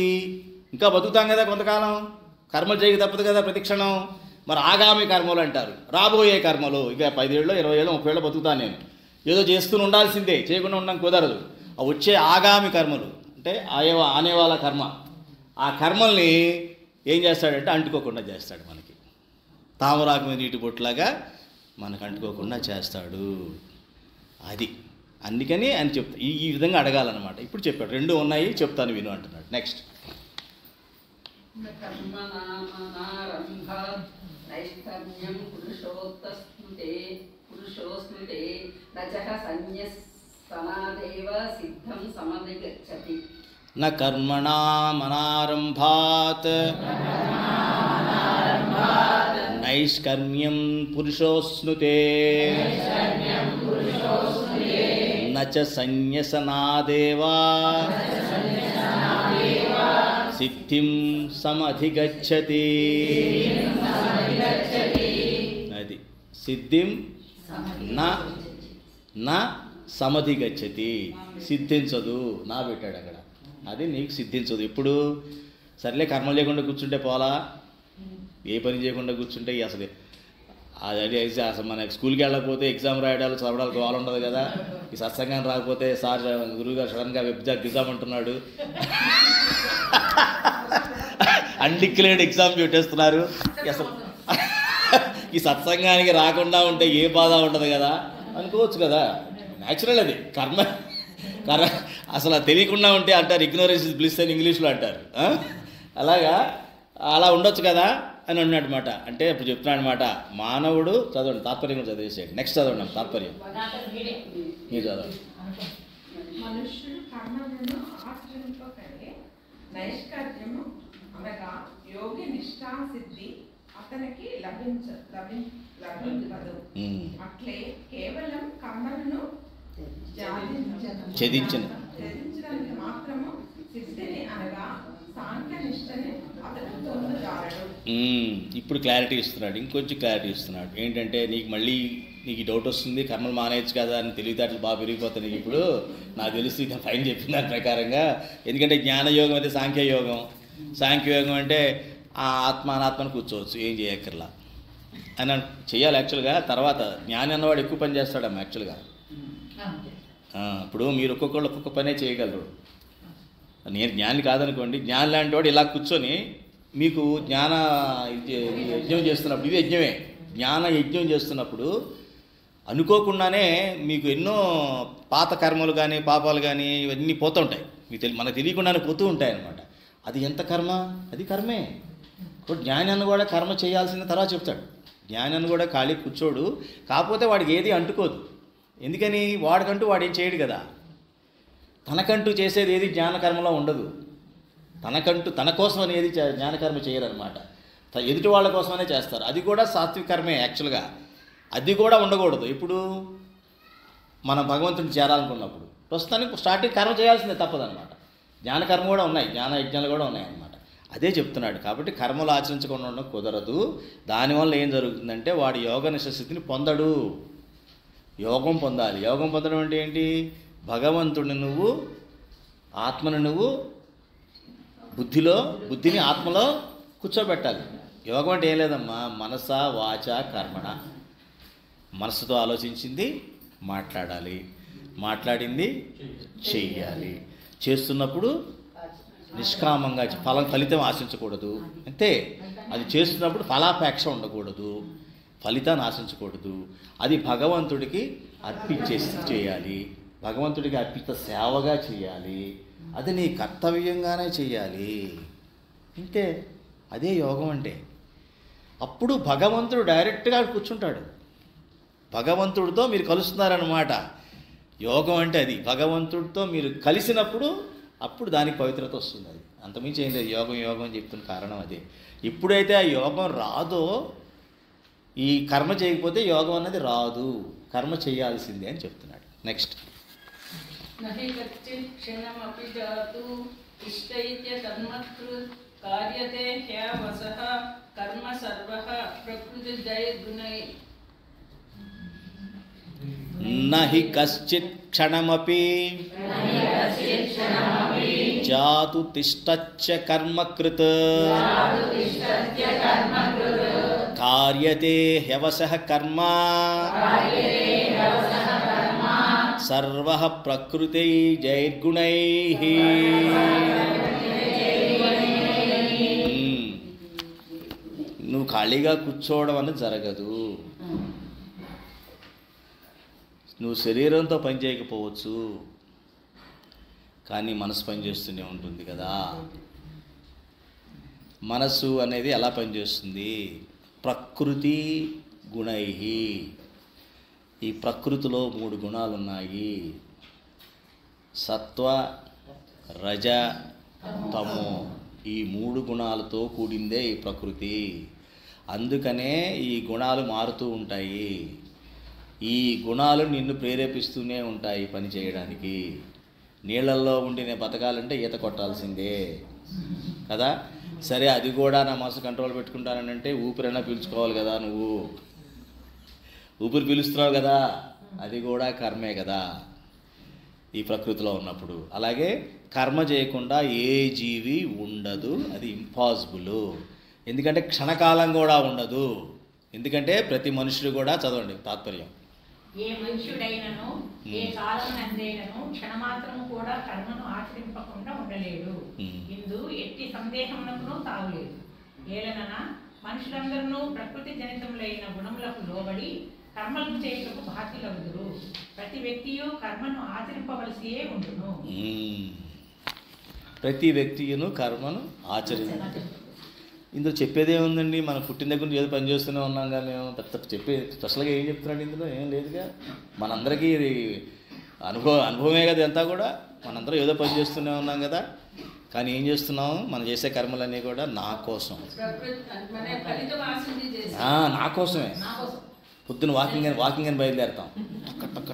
ఇంకా బతుకుతాం కదా కొంతకాలం, కర్మలు చేయక తప్పదు కదా ప్రతిక్షణం. మరి ఆగామి కర్మలు అంటారు, రాబోయే కర్మలు. ఇక 10 ఏళ్ళు 20 ఏళ్ళు 30 ఏళ్ళు బతుకుతాను నేను, ఏదో చేస్తూనే ఉండాల్సిందే, చేయకుండా ఉండడం కుదరదు. ఆ వచ్చే ఆగామి కర్మలు అంటే ఆనేవాళ్ళ కర్మ. ఆ కర్మల్ని ఏం చేస్తాడంటే అంటుకోకుండా చేస్తాడు మనకి. తామరాకు మీద నీటి బొట్టులాగా మనకు అంటుకోకుండా చేస్తాడు. అది అందుకని అని చెప్తా, ఈ విధంగా అడగాలన్నమాట. ఇప్పుడు చెప్పాడు 2 ఉన్నాయి చెప్తాను విను అంటున్నాడు. నెక్స్ట్ న కర్మణామనారంభాత్ నైష్కర్మ్యం పురుషోస్నుతే నచ సన్యసనాదేవా సిద్ధిం సమధిగచ్చతి. అది సిద్ధిం నా సమధిగచ్చతి, సిద్ధించదు. నా పెట్టాడు అక్కడ, అది నీకు సిద్ధించదు. ఇప్పుడు సర్లే కర్మలు చేయకుండా కూర్చుంటే పోలా, ఏ పని చేయకుండా కూర్చుంటే అసలు అసలు మన స్కూల్కి వెళ్ళకపోతే ఎగ్జామ్ రాయడాలు చదవడాలు గోల ఉండదు కదా. ఈ సత్సంగాన్ని రాకపోతే సార్ గురువుగారు సడన్గా ఎగ్జామ్ అంటున్నాడు, అన్డిక్లేర్డ్ ఎగ్జామ్ పెట్టేస్తున్నారు. అసలు ఈ సత్సంగానికి రాకుండా ఉంటే ఏ బాధ ఉండదు కదా అనుకోవచ్చు కదా. న్యాచురల్ అది కర్మ. అసలు తెలియకుండా ఉంటే అంటారు ఇగ్నోరెన్స్ ఇస్ బ్లిస్ అని ఇంగ్లీష్లో అంటారు. అలాగా అలా ఉండొచ్చు కదా అని అన్నమాట. అంటే ఇప్పుడు చెప్తున్నాడు అనమాట, మానవుడు చదవండి, తాత్పర్యం కూడా చదివేసేయండి. నెక్స్ట్ చదవండి తాత్పర్యం, మీరు చదవండి. మనుష్యుడు కర్మలను ఆచరింపకనే నైష్కర్మ్యము అనగా యోగి నిష్ఠా సిద్ధి అతనికి లభించదు. అట్లే కేవలం కర్మలను ఛేదించడానికి మాత్రము సిద్ధిని అనగా సాంఖ్య నిష్ఠని అతను పొందజాలడు. ఇప్పుడు క్లారిటీ ఇస్తున్నాడు, ఇంకొంచెం క్లారిటీ ఇస్తున్నాడు. ఏంటంటే నీకు డౌట్ వస్తుంది, కర్మలు మానేయచ్చు కదా అని తెలివితేటలు బాగా పెరిగిపోతాయి నీకు. ఇప్పుడు నాకు తెలుసు ఫైన్ చెప్పిన దాని ప్రకారంగా. ఎందుకంటే జ్ఞానయోగం అయితే సాంఖ్యయోగం. సాంఖ్యయోగం అంటే అనాత్మను కూర్చోవచ్చు, ఏం చేయక్కర్లా అని చెయ్యాలి యాక్చువల్గా. తర్వాత జ్ఞాని అన్నవాడు ఎక్కువ పని చేస్తాడమ్మా యాక్చువల్గా. ఇప్పుడు మీరు ఒక్కొక్క పనే చేయగలరు. నేను జ్ఞాని కాదనుకోండి, జ్ఞాని లాంటి వాడు ఇలా కూర్చొని మీకు జ్ఞాన యజ్ఞం చేస్తున్నప్పుడు, ఇది యజ్ఞమే, జ్ఞాన యజ్ఞం చేస్తున్నప్పుడు అనుకోకుండానే మీకు ఎన్నో పాత కర్మలు కానీ పాపాలు కానీ ఇవన్నీ పోతూ ఉంటాయి. మనకు తెలియకుండానే పోతూ ఉంటాయి అన్నమాట. అది ఎంత కర్మ? అది కర్మే. ఇప్పుడు జ్ఞాని అన్న కూడా కర్మ చేయాల్సిన తర్వాత చెప్తాడు. జ్ఞాని అన్న కూడా ఖాళీ కూర్చోడు, కాకపోతే వాడికి ఏది అంటుకోదు. ఎందుకని? వాడికంటూ వాడేం చేయడు కదా. తనకంటూ చేసేది ఏది జ్ఞానకర్మలో ఉండదు. తన కోసం అనేది జ్ఞానకర్మ చేయరనమాట. ఎదుటి వాళ్ళ కోసమనే చేస్తారు. అది కూడా సాత్విక కర్మే యాక్చువల్గా. అది కూడా ఉండకూడదు. ఇప్పుడు మనం భగవంతుడిని చేరాలనుకున్నప్పుడు ప్రస్తుతానికి స్టార్టింగ్ కర్మ చేయాల్సిందే తప్పదన్నమాట. జ్ఞాన కర్మ కూడా ఉన్నాయి, జ్ఞాన యజ్ఞాలు కూడా ఉన్నాయన్నమాట. అదే చెప్తున్నాడు. కాబట్టి కర్మలు ఆచరించకుండా ఉండడం కుదరదు. దానివల్ల ఏం జరుగుతుందంటే వాడు యోగనిష్ట స్థితిని పొందడు. యోగం పొందాలి. యోగం పొందడం అంటే ఏంటి? భగవంతుడిని నువ్వు, ఆత్మను నువ్వు బుద్ధిని ఆత్మలో కూర్చోబెట్టాలి. యోగం అంటే ఏం లేదమ్మా, మనస వాచ కర్మణ. మనసుతో ఆలోచించింది మాట్లాడాలి, మాట్లాడింది చెయ్యాలి. చేస్తున్నప్పుడు నిష్కామంగా ఫలితం ఆశించకూడదు. అంతే. అది చేస్తున్నప్పుడు ఫలాపేక్ష ఉండకూడదు, ఫలితాన్ని ఆశించకూడదు. అది భగవంతుడికి అర్పించేసి చేయాలి, భగవంతుడికి అర్పిత సేవగా చేయాలి. అది నీ కర్తవ్యంగానే చేయాలి. అంతే. అదే యోగం అంటే. అప్పుడు భగవంతుడు డైరెక్ట్గా కూర్చుంటాడు. భగవంతుడితో మీరు కలుస్తున్నారన్నమాట. యోగం అంటే అది. భగవంతుడితో మీరు కలిసినప్పుడు అప్పుడు దానికి పవిత్రత వస్తుంది. అది అంతమించి ఏం లేదు. యోగం అని చెప్తున్న కారణం అదే. ఎప్పుడైతే ఆ యోగం రాదో, ఈ కర్మ చేయకపోతే యోగం అన్నది రాదు. కర్మ చేయాల్సిందే అని చెప్తున్నాడు. నెక్స్ట్, నహి కచ్చిత్ క్షణమపి జాతు ఇష్టైత్య కర్మకృత్ కార్యతే హ్యవసః కర్మ సర్వః ప్రకృతి జయగుణై. నహి కశ్చిత్ క్షణమపి జాతు తిష్టచ్చ కర్మకృత్ కార్యతే హ్యవసః కర్మ సర్వః ప్రకృతి జైర్గుణైః. నువ్వు ఖాళీగా కూర్చోవడం అనేది జరగదు. నువ్వు శరీరంతో పని చేయకపోవచ్చు, కానీ మనసు పనిచేస్తూనే ఉంటుంది కదా. మనసు అనేది ఎలా పనిచేస్తుంది? ప్రకృతి గుణై. ఈ ప్రకృతిలో 3 గుణాలు ఉన్నాయి. సత్వ, రజ, తమో. ఈ 3 గుణాలతో కూడిందే ఈ ప్రకృతి. అందుకనే ఈ గుణాలు మారుతూ ఉంటాయి. ఈ గుణాలు నిన్ను ప్రేరేపిస్తూనే ఉంటాయి పని చేయడానికి. నీళ్ళల్లో ఉండి నేను బతకాలంటే ఈత కొట్టాల్సిందే కదా. సరే, అది కూడా నా మనసు కంట్రోల్ పెట్టుకుంటానంటే ఊపిరైనా పీల్చుకోవాలి కదా. నువ్వు ఊపిరి పీలుస్తున్నావు కదా, అది కూడా కర్మే కదా ఈ ప్రకృతిలో ఉన్నప్పుడు. అలాగే కర్మ చేయకుండా ఏ జీవి ఉండదు. అది ఇంపాసిబుల్. ఎందుకంటే క్షణకాలం కూడా ఉండదు. ఎందుకంటే ప్రతి మనుషుడు కూడా, చదవండి తాత్పర్యం, ఏ మనుష్యుడైనను ఏ కాలం నందైనను క్షణమాత్రము కూడా కర్మను ఆచరింపకుండా ఉండలేడు. ఇందు ఎట్టి సందేహమునకును తావులేదు. ఏలనన మనుషులందరూ ప్రకృతి జనితములైన గుణములకు లోబడి కర్మలను చేయుటకు బాధ్యులగుదురు. ప్రతి వ్యక్తియు కర్మను ఆచరింపవలసియే ఉండును. ప్రతి వ్యక్తియును కర్మను ఆచరించాలి. ఇందులో చెప్పేదే ఉందండి. మనం పుట్టిన దగ్గర నుంచి ఏదో పని చేస్తూనే ఉన్నాగా. మేము పెద్ద చెప్పే స్పెషల్గా ఏం చెప్తున్నాడు ఇందులో? ఏం లేదుగా. మనందరికీ ఇది అనుభవమే కదా. అంతా కూడా మనందరం ఏదో పని చేస్తూనే ఉన్నాం కదా. కానీ ఏం చేస్తున్నాం? మనం చేసే కర్మలన్నీ కూడా నా కోసం, నా కోసమే. పొద్దున వాకింగ్ అని బయలుదేరుతాం.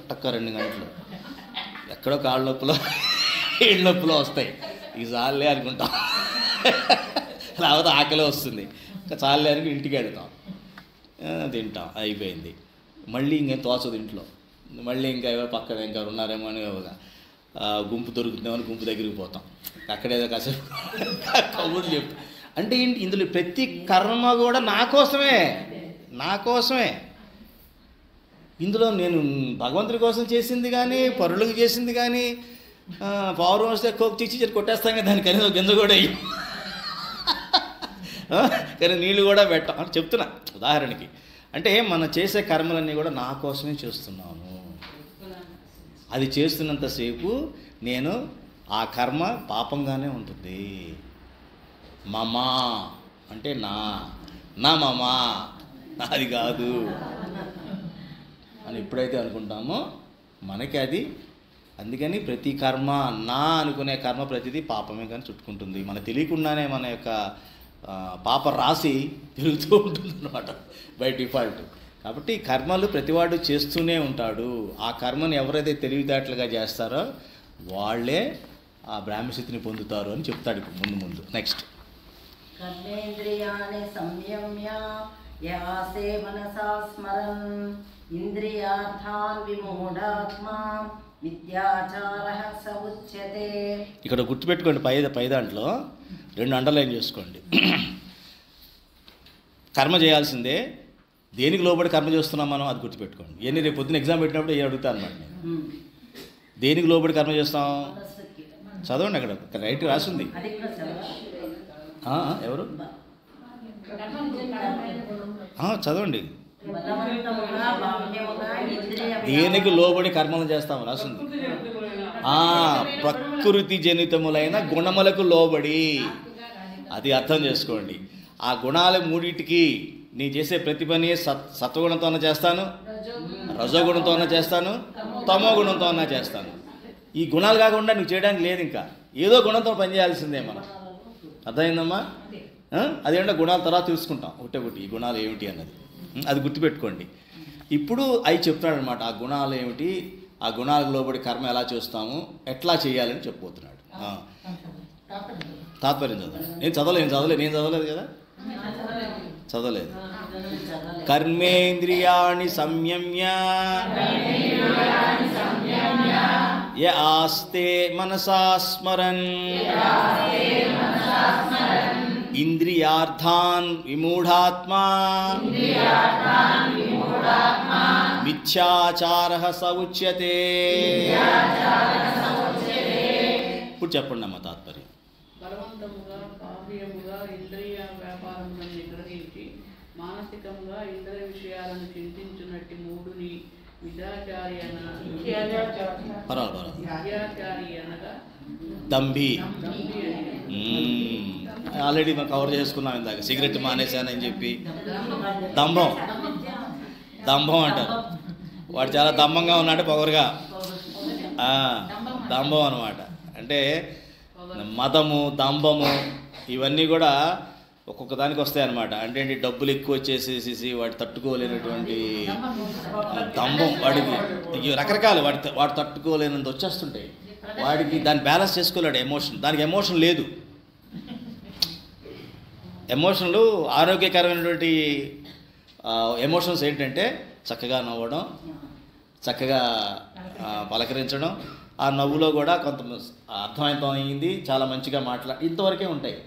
టక్క 2 గంటలు ఎక్కడో కాళ్ళ నొప్పులో ఏళ్ళ నొప్పులో వస్తాయి. ఈ చాలే అనుకుంటాం. లేకపోతే ఆకలి వస్తుంది, ఇంకా చాలే అనుకుని ఇంటికి వెళ్తాం, తింటాం, అయిపోయింది. మళ్ళీ ఇంకేం తోచదు ఇంట్లో. మళ్ళీ ఇంకా ఏవో పక్కన ఇంకా ఉన్నారేమో అని గుంపు దొరుకుతుందేమో గుంపు దగ్గరికి పోతాం. అక్కడేదో కాసేపు కబుర్లు చెప్తాం. అంటే ఏంటి? ఇందులో ప్రతి కర్మ కూడా నా కోసమే. ఇందులో నేను భగవంతుడి కోసం చేసింది కానీ, పరులకు చేసింది కానీ, పౌరం వస్తే కోక్ తీసి కొట్టేస్తాం కదా. దాని కనీసం గింజ కూడా అయ్యి కానీ నీళ్ళు కూడా పెట్టాం అని చెప్తున్నా ఉదాహరణకి. అంటే మనం చేసే కర్మలన్నీ కూడా నా కోసమే చేస్తున్నాను. అది చేస్తున్నంతసేపు నేను ఆ కర్మ పాపంగానే ఉంటుంది. మమా అంటే నా మమా, నాది కాదు అని ఎప్పుడైతే అనుకుంటామో మనకి అది. అందుకని ప్రతి కర్మ నా అనుకునే కర్మ ప్రతిదీ పాపమే కానీ చుట్టుకుంటుంది. మన తెలియకుండానే మన యొక్క పాప రాశి తిరుగుతూ ఉంటుంది అన్నమాట బై డిఫాల్ట్. కాబట్టి కర్మలు ప్రతివాడు చేస్తూనే ఉంటాడు. ఆ కర్మను ఎవరైతే తెలివితేటలుగా చేస్తారో వాళ్ళే ఆ బ్రాహ్మస్థితిని పొందుతారు అని చెప్తాడు ఇప్పుడు ముందు. నెక్స్ట్ కర్మేంద్రియాణి సంయమ్య యాసే మనసా స్మరన్ ఇంద్రియార్థాన్ విమూఢాత్మా మిథ్యాచారః స ఉచ్యతే. ఇక్కడ గుర్తుపెట్టుకోండి, పై దాంట్లో 2 అండర్లైన్ చేసుకోండి. కర్మ చేయాల్సిందే, దేనికి లోబడి కర్మ చేస్తున్నాం మనం అది గుర్తుపెట్టుకోండి. ఇవన్నీ రేపు పొద్దున్న ఎగ్జామ్ పెట్టినప్పుడు ఏ అడుగుతాను అన్నమాట నేను. దేనికి లోబడి కర్మ చేస్తాం చదవండి, అక్కడ రైట్ రాసింది. అది కూడా చదవాలి. ఎవరు చదవండి. బలవంతముగా బాహ్యముగా ఇంద్రియ దేనికి లోబడి కర్మలు చేస్తాం రాసింది. ప్రకృతి జనితములైన గుణములకు లోబడి, అది అర్థం చేసుకోండి. ఆ గుణాలు మూడింటికి నీ చేసే ప్రతి పని సత్వగుణంతోనే చేస్తాను, రజోగుణంతోనే చేస్తాను, తమో గుణంతోనే చేస్తాను. ఈ గుణాలు కాకుండా నువ్వు చేయడానికి లేదు. ఇంకా ఏదో గుణంతో పని చేయాల్సిందే మనం. అర్థమైందమ్మా? అదేంటో గుణాల తర్వాత తెలుసుకుంటాం ఒకటి ఈ గుణాలు ఏమిటి అన్నది. అది గుర్తుపెట్టుకోండి. ఇప్పుడు అవి చెప్తున్నాడు అనమాట. ఆ గుణాలు ఏమిటి, ఆ గుణాలకు లోబడి కర్మ ఎలా చేస్తాము, ఎట్లా చేయాలని చెప్పబోతున్నాడు. తాత్పర్యం చదవండి. నేను చదవలేదు కదా, చదవలేదు. కర్మేంద్రియాణి సంయమ్య య ఆస్తే మనసా స్మరన్ ఇంద్రియార్థాన్ విమూఢాత్మా మిథ్యాచారః స ఉచ్యతే. ఇప్పుడు చెప్పండి అమ్మ తాత్పర్యం. బలవంతముగా బాహ్యముగా ఇంద్రియ వ్యాపారములను నిగ్రహించి మానసికంగా ఇంద్రియ విషయాలను చింతించున్నట్టి మూడుని విద్యాచారి అనగా దంభి. దంభి అని. ఆల్రెడీ మనం కవర్ చేసుకున్నాం ఇందాక, సిగరెట్ మానేశానని చెప్పి. దంభం అంటారు. వాడు చాలా దంభంగా ఉన్నాడు, పొగరుగా. దంభం అనమాట. అంటే మదము, దంభము ఇవన్నీ కూడా ఒక్కొక్క దానికి వస్తాయన్నమాట. అంటే డబ్బులు ఎక్కువ వచ్చేసేసి వాడు తట్టుకోలేనటువంటి దంభం, వాడికి రకరకాలు వాడు తట్టుకోలేనంత వచ్చేస్తుంటాయి. వాడికి దాన్ని బ్యాలెన్స్ చేసుకోలేడు ఎమోషన్. దానికి ఎమోషన్ లేదు. ఎమోషన్లు ఆరోగ్యకరమైనటువంటి ఎమోషన్స్ ఏంటంటే చక్కగా నవ్వడం, చక్కగా పలకరించడం, ఆ నవ్వులో కూడా కొంత అర్థమైంది, చాలా మంచిగా ఇంతవరకే ఉంటాయి.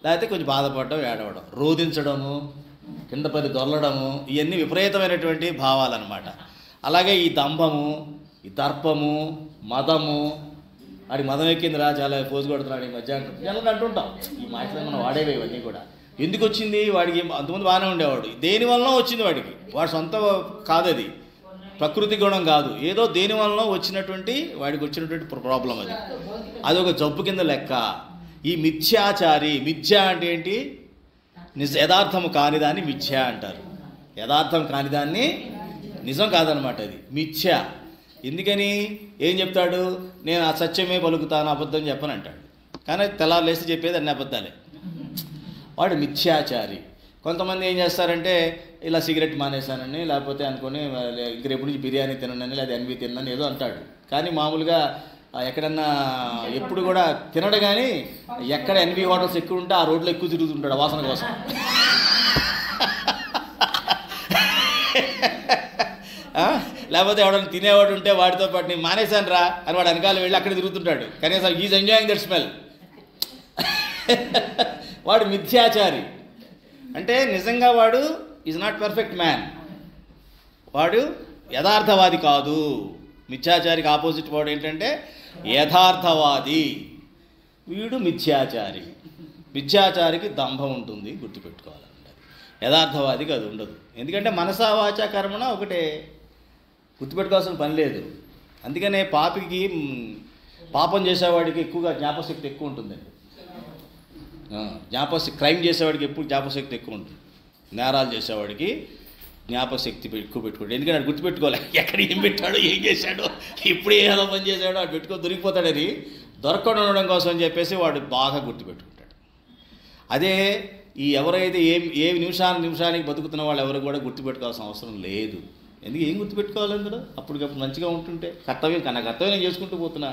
లేకపోతే కొంచెం బాధపడడం, ఏడవడం, రోధించడము, కింద పడి దొరలడము, ఇవన్నీ విపరీతమైనటువంటి భావాలన్నమాట. అలాగే ఈ దంభము, ఈ దర్పము, మదము, వాడికి మదం ఎక్కిందిరా, చాలా పోజు కొడుతున్నాడు ఈ మధ్య జనాలు అంటుంటాం. ఈ మాటలు మనం వాడేవి ఇవన్నీ కూడా. ఎందుకు వచ్చింది వాడికి? అంతకుముందు బాగానే ఉండేవాడు. దేనివల్ల వచ్చింది వాడికి? వాడి సొంత కాదు, అది ప్రకృతి గుణం కాదు, ఏదో దేనివల్ల వచ్చినటువంటి వాడికి వచ్చినటువంటి ప్రాబ్లం అది. అదొక జబ్బు కింద లెక్క. ఈ మిథ్యాచారి, మిథ్య అంటే ఏంటి? యథార్థము కానిదాన్ని మిథ్య అంటారు. యథార్థం కానిదాన్ని నిజం కాదనమాట, అది మిథ్య. ఎందుకని? ఏం చెప్తాడు? నేను ఆ సత్యమే పలుకుతాను, అబద్ధం చెప్పను అంటాడు. కానీ తెల్లారులేసి చెప్పేది అన్ని అబద్ధాలే. వాడు మిథ్యాచారి. కొంతమంది ఏం చేస్తారంటే ఇలా సిగరెట్ మానేశానని, లేకపోతే అనుకొని ఇంక రేపు నుంచి బిర్యానీ తిననని, లేదా ఎన్వి తినని ఏదో అంటాడు. కానీ మామూలుగా ఎక్కడన్నా ఎప్పుడు కూడా తినడు. కానీ ఎక్కడ ఎన్వి హోటల్స్ ఎక్కువ ఉంటే ఆ రోడ్లో ఎక్కువ తిరుగుతుంటాడు వాసన కోసం. లేకపోతే ఎవడన్నా తినేవాడు ఉంటే వాడితో పాటు నేను మానేశాను రా అని వాడు వెనకాల వెళ్ళి అక్కడ తిరుగుతుంటాడు. కనీసం ఈజ్ ఎంజాయింగ్ దట్ స్మెల్. వాడు మిథ్యాచారి. అంటే నిజంగా వాడు ఈజ్ నాట్ పర్ఫెక్ట్ మ్యాన్. వాడు యథార్థవాది కాదు. మిథ్యాచారికి ఆపోజిట్ వాడు ఏంటంటే యథార్థవాది. వీడు మిథ్యాచారి. మిథ్యాచారికి దంభం ఉంటుంది, గుర్తుపెట్టుకోవాలంటే. యథార్థవాదికి అది ఉండదు. ఎందుకంటే మనసా వాచా కర్మణ ఒకటే, గుర్తుపెట్టుకోవాల్సిన పని లేదు. అందుకనే పాపికి, పాపం చేసేవాడికి ఎక్కువగా జ్ఞాపశక్తి ఎక్కువ ఉంటుందండి. క్రైమ్ చేసేవాడికి ఎప్పుడు జ్ఞాపశక్తి ఎక్కువ ఉంటుంది. నేరాలు చేసేవాడికి జ్ఞాపశక్తి ఎక్కువ పెట్టుకోండి. ఎందుకంటే అది గుర్తుపెట్టుకోవాలి, ఎక్కడ ఏం పెట్టాడో, ఏం చేశాడో, ఎప్పుడు ఏ ఎలా పని చేశాడో అది దొరికిపోతాడని. దొరకకుండా ఉండడం కోసం అని చెప్పేసి వాడు బాగా గుర్తుపెట్టుకుంటాడు. అదే ఈ ఎవరైతే ఏ నిమిషానికి బతుకుతున్న వాళ్ళు ఎవరు కూడా గుర్తుపెట్టుకోవాల్సిన అవసరం లేదు. ఎందుకు ఏం గుర్తుపెట్టుకోవాలి అందులో? అప్పటికప్పుడు మంచిగా ఉంటుంటే కర్తవ్యం నా కర్తవ్యం నేను చేసుకుంటూ పోతున్నా,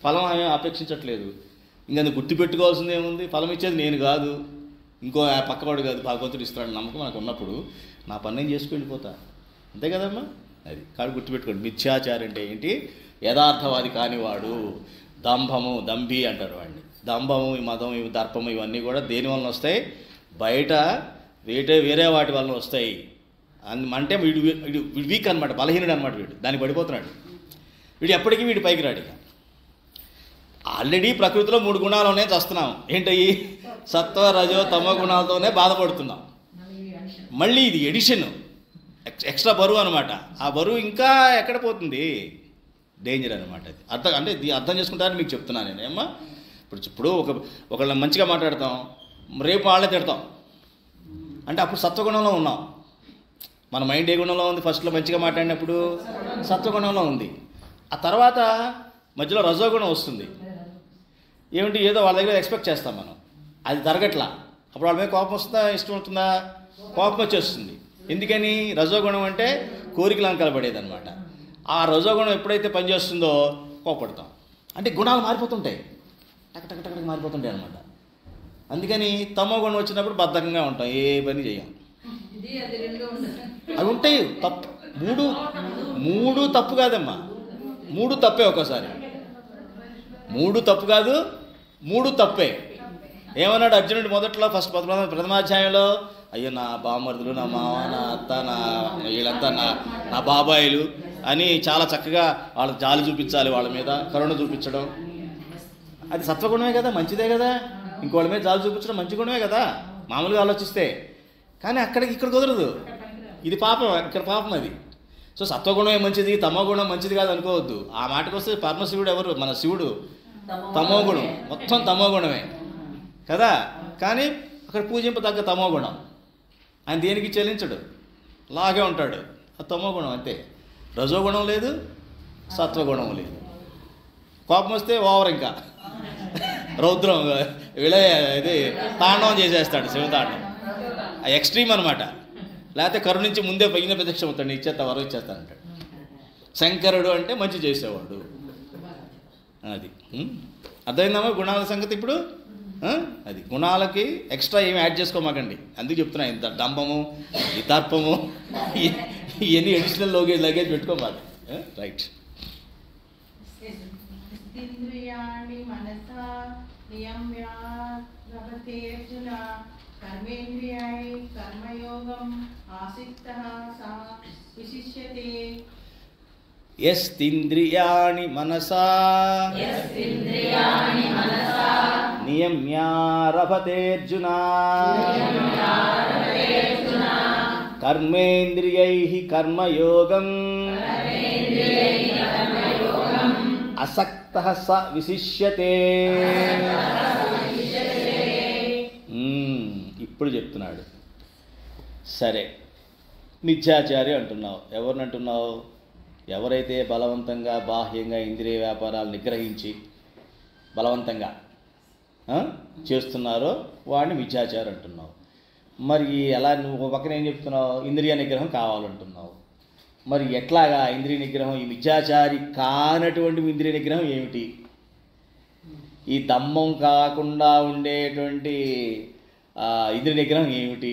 ఫలం ఏం అపేక్షించట్లేదు. ఇంకా గుర్తుపెట్టుకోవాల్సింది ఏముంది? ఫలం ఇచ్చేది నేను కాదు, ఇంకో పక్కవాడు కాదు, భగవంతుడు ఇస్తాడు నమ్మకం మనకు ఉన్నప్పుడు నా పని నేను చేసుకు వెళ్ళిపోతా. అంతే కదమ్మా? అది కాడు గుర్తుపెట్టుకోండి. మిథ్యాచారి అంటే ఏంటి? యథార్థవాది కానివాడు. దంభము, దంభి అంటారు వాడిని. దంభము, ఈ మదం, ఈ దర్పము ఇవన్నీ కూడా దేని వలన వస్తాయి? బయట వేరే వాటి వలన వస్తాయి. అంటే వీడు వీక్ అనమాట, బలహీనుడు అనమాట. వీడు దానికి పడిపోతున్నాడు. వీడు ఎప్పటికీ వీడి పైకి రాడు. ఇక ఆల్రెడీ ప్రకృతిలో 3 గుణాలనే చస్తున్నాం. ఏంటయ్యి? సత్వ రజో తమో గుణాలతోనే బాధపడుతున్నాం. మళ్ళీ ఇది ఎడిషన్, ఎక్స్ట్రా బరువు అనమాట. ఆ బరువు ఇంకా ఎక్కడ పోతుంది? డేంజర్ అనమాట. అది అర్థం చేసుకుంటారని మీకు చెప్తున్నాను నేను. ఏమ్మా ఇప్పుడు ఒకళ్ళని మంచిగా మాట్లాడతాం, రేపు వాళ్ళే తిడతాం అంటే అప్పుడు సత్వగుణంలో ఉన్నాం. మన మైండ్ ఏ గుణంలో ఉంది? ఫస్ట్లో మంచిగా మాట్లాడినప్పుడు సత్వగుణంలో ఉంది. ఆ తర్వాత మధ్యలో రజోగుణం వస్తుంది. ఏమిటి? ఏదో వాళ్ళ దగ్గర ఎక్స్పెక్ట్ చేస్తాం మనం, అది జరగట్లా. అప్పుడు వాళ్ళ మీద కోపం వస్తుందా? ఇష్టం ఉంటుందా? కోపం వచ్చేస్తుంది. ఎందుకని? రజోగుణం అంటే కోరికలు అంకలపడేది అనమాట. ఆ రజోగుణం ఎప్పుడైతే పనిచేస్తుందో కోపడతాం. అంటే గుణాలు మారిపోతుంటాయి, టక్ మారిపోతుంటాయి అనమాట. అందుకని తమో గుణం వచ్చినప్పుడు బద్ధకంగా ఉంటాం, ఏ పని చేయం. అవి ఉంటాయి. తప్పు మూడు తప్పు కాదమ్మా, 3 తప్పే. ఒక్కోసారి 3 తప్పు కాదు, 3 తప్పే. ఏమన్నాడు అర్జునుడు మొదట్లో ప్రథమాధ్యాయంలో? అయ్యో నా బామర్దులు, నా మామ, నా అత్త, వీళ్ళంతా నా బాబాయిలు అని చాలా చక్కగా వాళ్ళకి జాలి చూపించాలి, వాళ్ళ మీద కరుణ చూపించడం. అది సత్వగుణమే కదా, మంచిదే కదా. ఇంకోళ్ళ మీద జాలి చూపించడం మంచి గుణమే కదా మామూలుగా ఆలోచిస్తే. కానీ ఇక్కడ కుదరదు. ఇది పాపం, ఇక్కడ పాపం అది. సో సత్వగుణమే మంచిది, తమో గుణం మంచిది కాదు అనుకోవద్దు. ఆ మాటకు వస్తే పరమశివుడు ఎవరు? మన శివుడు తమో గుణం, మొత్తం తమో గుణమే కదా. కానీ అక్కడ పూజింపదగ్గ తమో గుణం. ఆయన దేనికి చెల్లించడు, లాగే ఉంటాడు. ఆ తమో గుణం అంతే. రజోగుణం లేదు, సత్వగుణం లేదు. కోపం వస్తే ఓవర్, ఇంకా రౌద్రం ఇది తాండవం చేసేస్తాడు, శివతాండవం. ఆ ఎక్స్ట్రీమ్ అనమాట. లేకపోతే కరుణించి ముందే పైన ప్రత్యక్షం అవుతాడు, ఇచ్చేస్తా వరం ఇచ్చేస్తానంటాడు. శంకరుడు అంటే మంచి చేసేవాడు. అది అర్థమైందమ్మా గుణాల సంగతి ఇప్పుడు? అది గుణాలకి ఎక్స్ట్రా ఏమి యాడ్ చేసుకోమాకండి. అందుకు చెప్తున్నా, ఇంత డంబము, ఈ దర్పము, ఇవన్నీ అడిషనల్ లగేజ్ పెట్టుకోమాక. రైట్. ఇంద్రియాణి మనసా నియమ్యా రభతేర్జున కర్మేంద్రియాణి కర్మయోగం ఆసిక్తః సా విశిష్యతే. యస్తింద్రియాణి మనసా నియమ్యారభతేర్జున కర్మేంద్రియైః కర్మయోగం అసక్తః స విశిష్యతే. ఇప్పుడు చెప్తున్నాడు. సరే, మిథ్యాచారి అంటున్నావు. ఎవరిని అంటున్నావు? ఎవరైతే బలవంతంగా బాహ్యంగా ఇంద్రియ వ్యాపారాలు నిగ్రహించి బలవంతంగా చేస్తున్నారో వాడిని మిథ్యాచారి అంటున్నావు. మరి ఎలా? నువ్వు పక్కన ఏం చెప్తున్నావు? ఇంద్రియ నిగ్రహం కావాలంటున్నావు. మరి ఎట్లాగా ఇంద్రియ నిగ్రహం? ఈ మిథ్యాచారి కానటువంటి ఇంద్రియ నిగ్రహం ఏమిటి? ఈ దమ్మం కాకుండా ఉండేటువంటి ఇంద్రియ నిగ్రహం ఏమిటి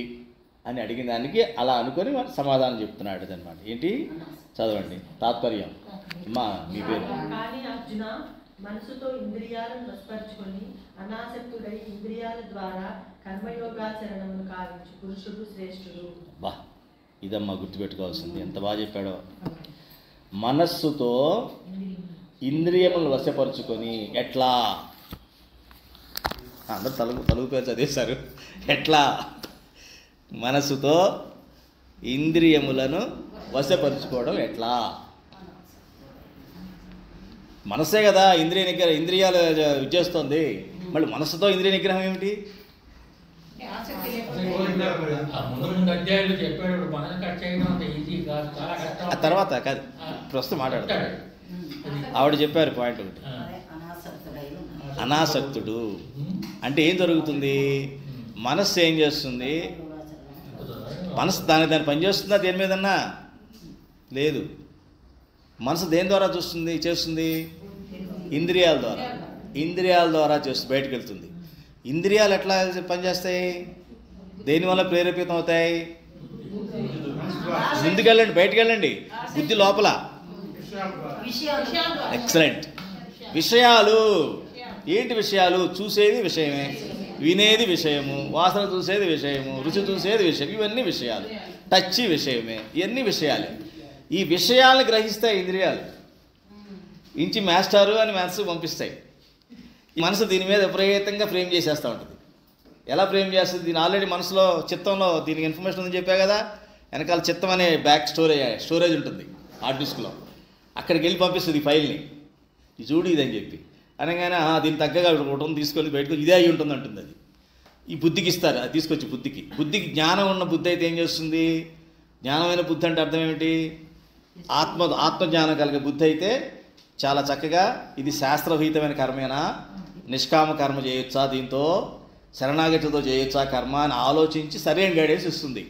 అని అడిగిన దానికి అలా అనుకొని సమాధానం చెప్తున్నాడు అనమాట. ఏంటి? చదవండి తాత్పర్యం. అమ్మా మీ పేరు? కానీ అర్జున, మనసుతో ఇంద్రియాలను వశపరుచుకొని అనాసక్తుడై ఇంద్రియాల ద్వారా కర్మయోగాచరణను కావించు పురుషుడు శ్రేష్ఠుడు. బా, ఇదమ్మా గుర్తుపెట్టుకోవాల్సింది. ఎంత బాగా చెప్పాడో. మనస్సుతో ఇంద్రియములను వశపరుచుకొని ఎట్లా? అందరూ తెలుగు పేరు చదివేశారు. ఎట్లా? మనస్సుతో ఇంద్రియములను వశపరుచుకోవడం ఎట్లా? మనస్సే కదా ఇంద్రియాలు చేస్తుంది. మళ్ళీ మనస్సుతో ఇంద్రియ నిగ్రహం ఏమిటి? ఆ తర్వాత కాదు, ప్రస్తుతం మాట్లాడతాడు. ఆవిడ చెప్పారు పాయింట్ ఒకటి. అనాసక్తుడు అంటే ఏం జరుగుతుంది? మనస్సు ఏం చేస్తుంది? మనసు దాని పనిచేస్తుందా దేని మీదన్నా? లేదు. మనసు దేని ద్వారా చేస్తుంది? ఇంద్రియాల ద్వారా. ఇంద్రియాల ద్వారా చేస్తుంది, బయటకు వెళ్తుంది. ఇంద్రియాలు ఎట్లా పనిచేస్తాయి? దేనివల్ల ప్రేరేపితం అవుతాయి? ముందుకెళ్ళండి, బయటకు వెళ్ళండి. బుద్ధి లోపల. ఎక్సలెంట్. విషయాలు ఏంటి? విషయాలు చూసేది విషయమే, వినేది విషయము, వాసన చూసేది విషయము, రుచి చూసేది విషయం, ఇవన్నీ విషయాలు. టచ్ విషయమే, ఇవన్నీ విషయాలే. ఈ విషయాలను గ్రహిస్తాయి ఇంద్రియాలు. ఇంచి మాస్టారు అని మ్యాథ్స్ పంపిస్తాయి. ఈ మనసు దీని మీద విపరీతంగా ఫ్రేమ్ చేసేస్తూ ఉంటుంది. ఎలా ఫ్రేమ్ చేస్తుంది? దీని ఆల్రెడీ మనసులో, చిత్తంలో దీనికి ఇన్ఫర్మేషన్ ఉందని చెప్పా కదా. వెనకాల చిత్తం అనే బ్యాక్ స్టోరేజ్ ఉంటుంది హార్డ్ డిస్క్లో. అక్కడికి వెళ్ళి పంపిస్తుంది ఈ ఫైల్ని, ఇది చూడు ఇదని చెప్పి అనగానే దీని తగ్గగా ఒకటి తీసుకొని బయటకు ఇదే అయి ఉంటుంది అంటుంది. అది ఈ బుద్ధికి ఇస్తారు, అది తీసుకొచ్చి బుద్ధికి జ్ఞానం ఉన్న బుద్ధి అయితే ఏం చేస్తుంది? జ్ఞానమైన బుద్ధి అంటే అర్థం ఏమిటి? ఆత్మజ్ఞానం కలిగే బుద్ధి అయితే చాలా చక్కగా ఇది శాస్త్రవిహితమైన కర్మేనా, నిష్కామ కర్మ చేయొచ్చా, దీంతో శరణాగతితో చేయొచ్చా కర్మ అని ఆలోచించి సరైన గైడెన్స్ ఇస్తుంది.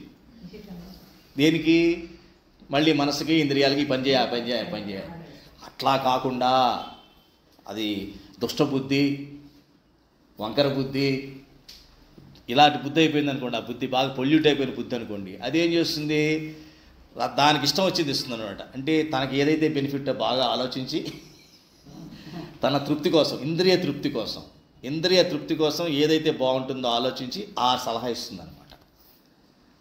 దేనికి? మళ్ళీ మనసుకి ఇంద్రియాలకి పని చేయాలి. అట్లా కాకుండా అది దుష్టబుద్ధి, వంకర బుద్ధి, ఇలాంటి బుద్ధి అయిపోయింది అనుకోండి. ఆ బుద్ధి బాగా పొల్యూట్ అయిపోయిన బుద్ధి అనుకోండి. అదేం చేస్తుంది? దానికి ఇష్టం వచ్చింది ఇస్తుంది అనమాట. అంటే తనకి ఏదైతే బెనిఫిట్ బాగా ఆలోచించి తన తృప్తి కోసం, ఇంద్రియ తృప్తి కోసం ఏదైతే బాగుంటుందో ఆలోచించి ఆ సలహా ఇస్తుంది అనమాట.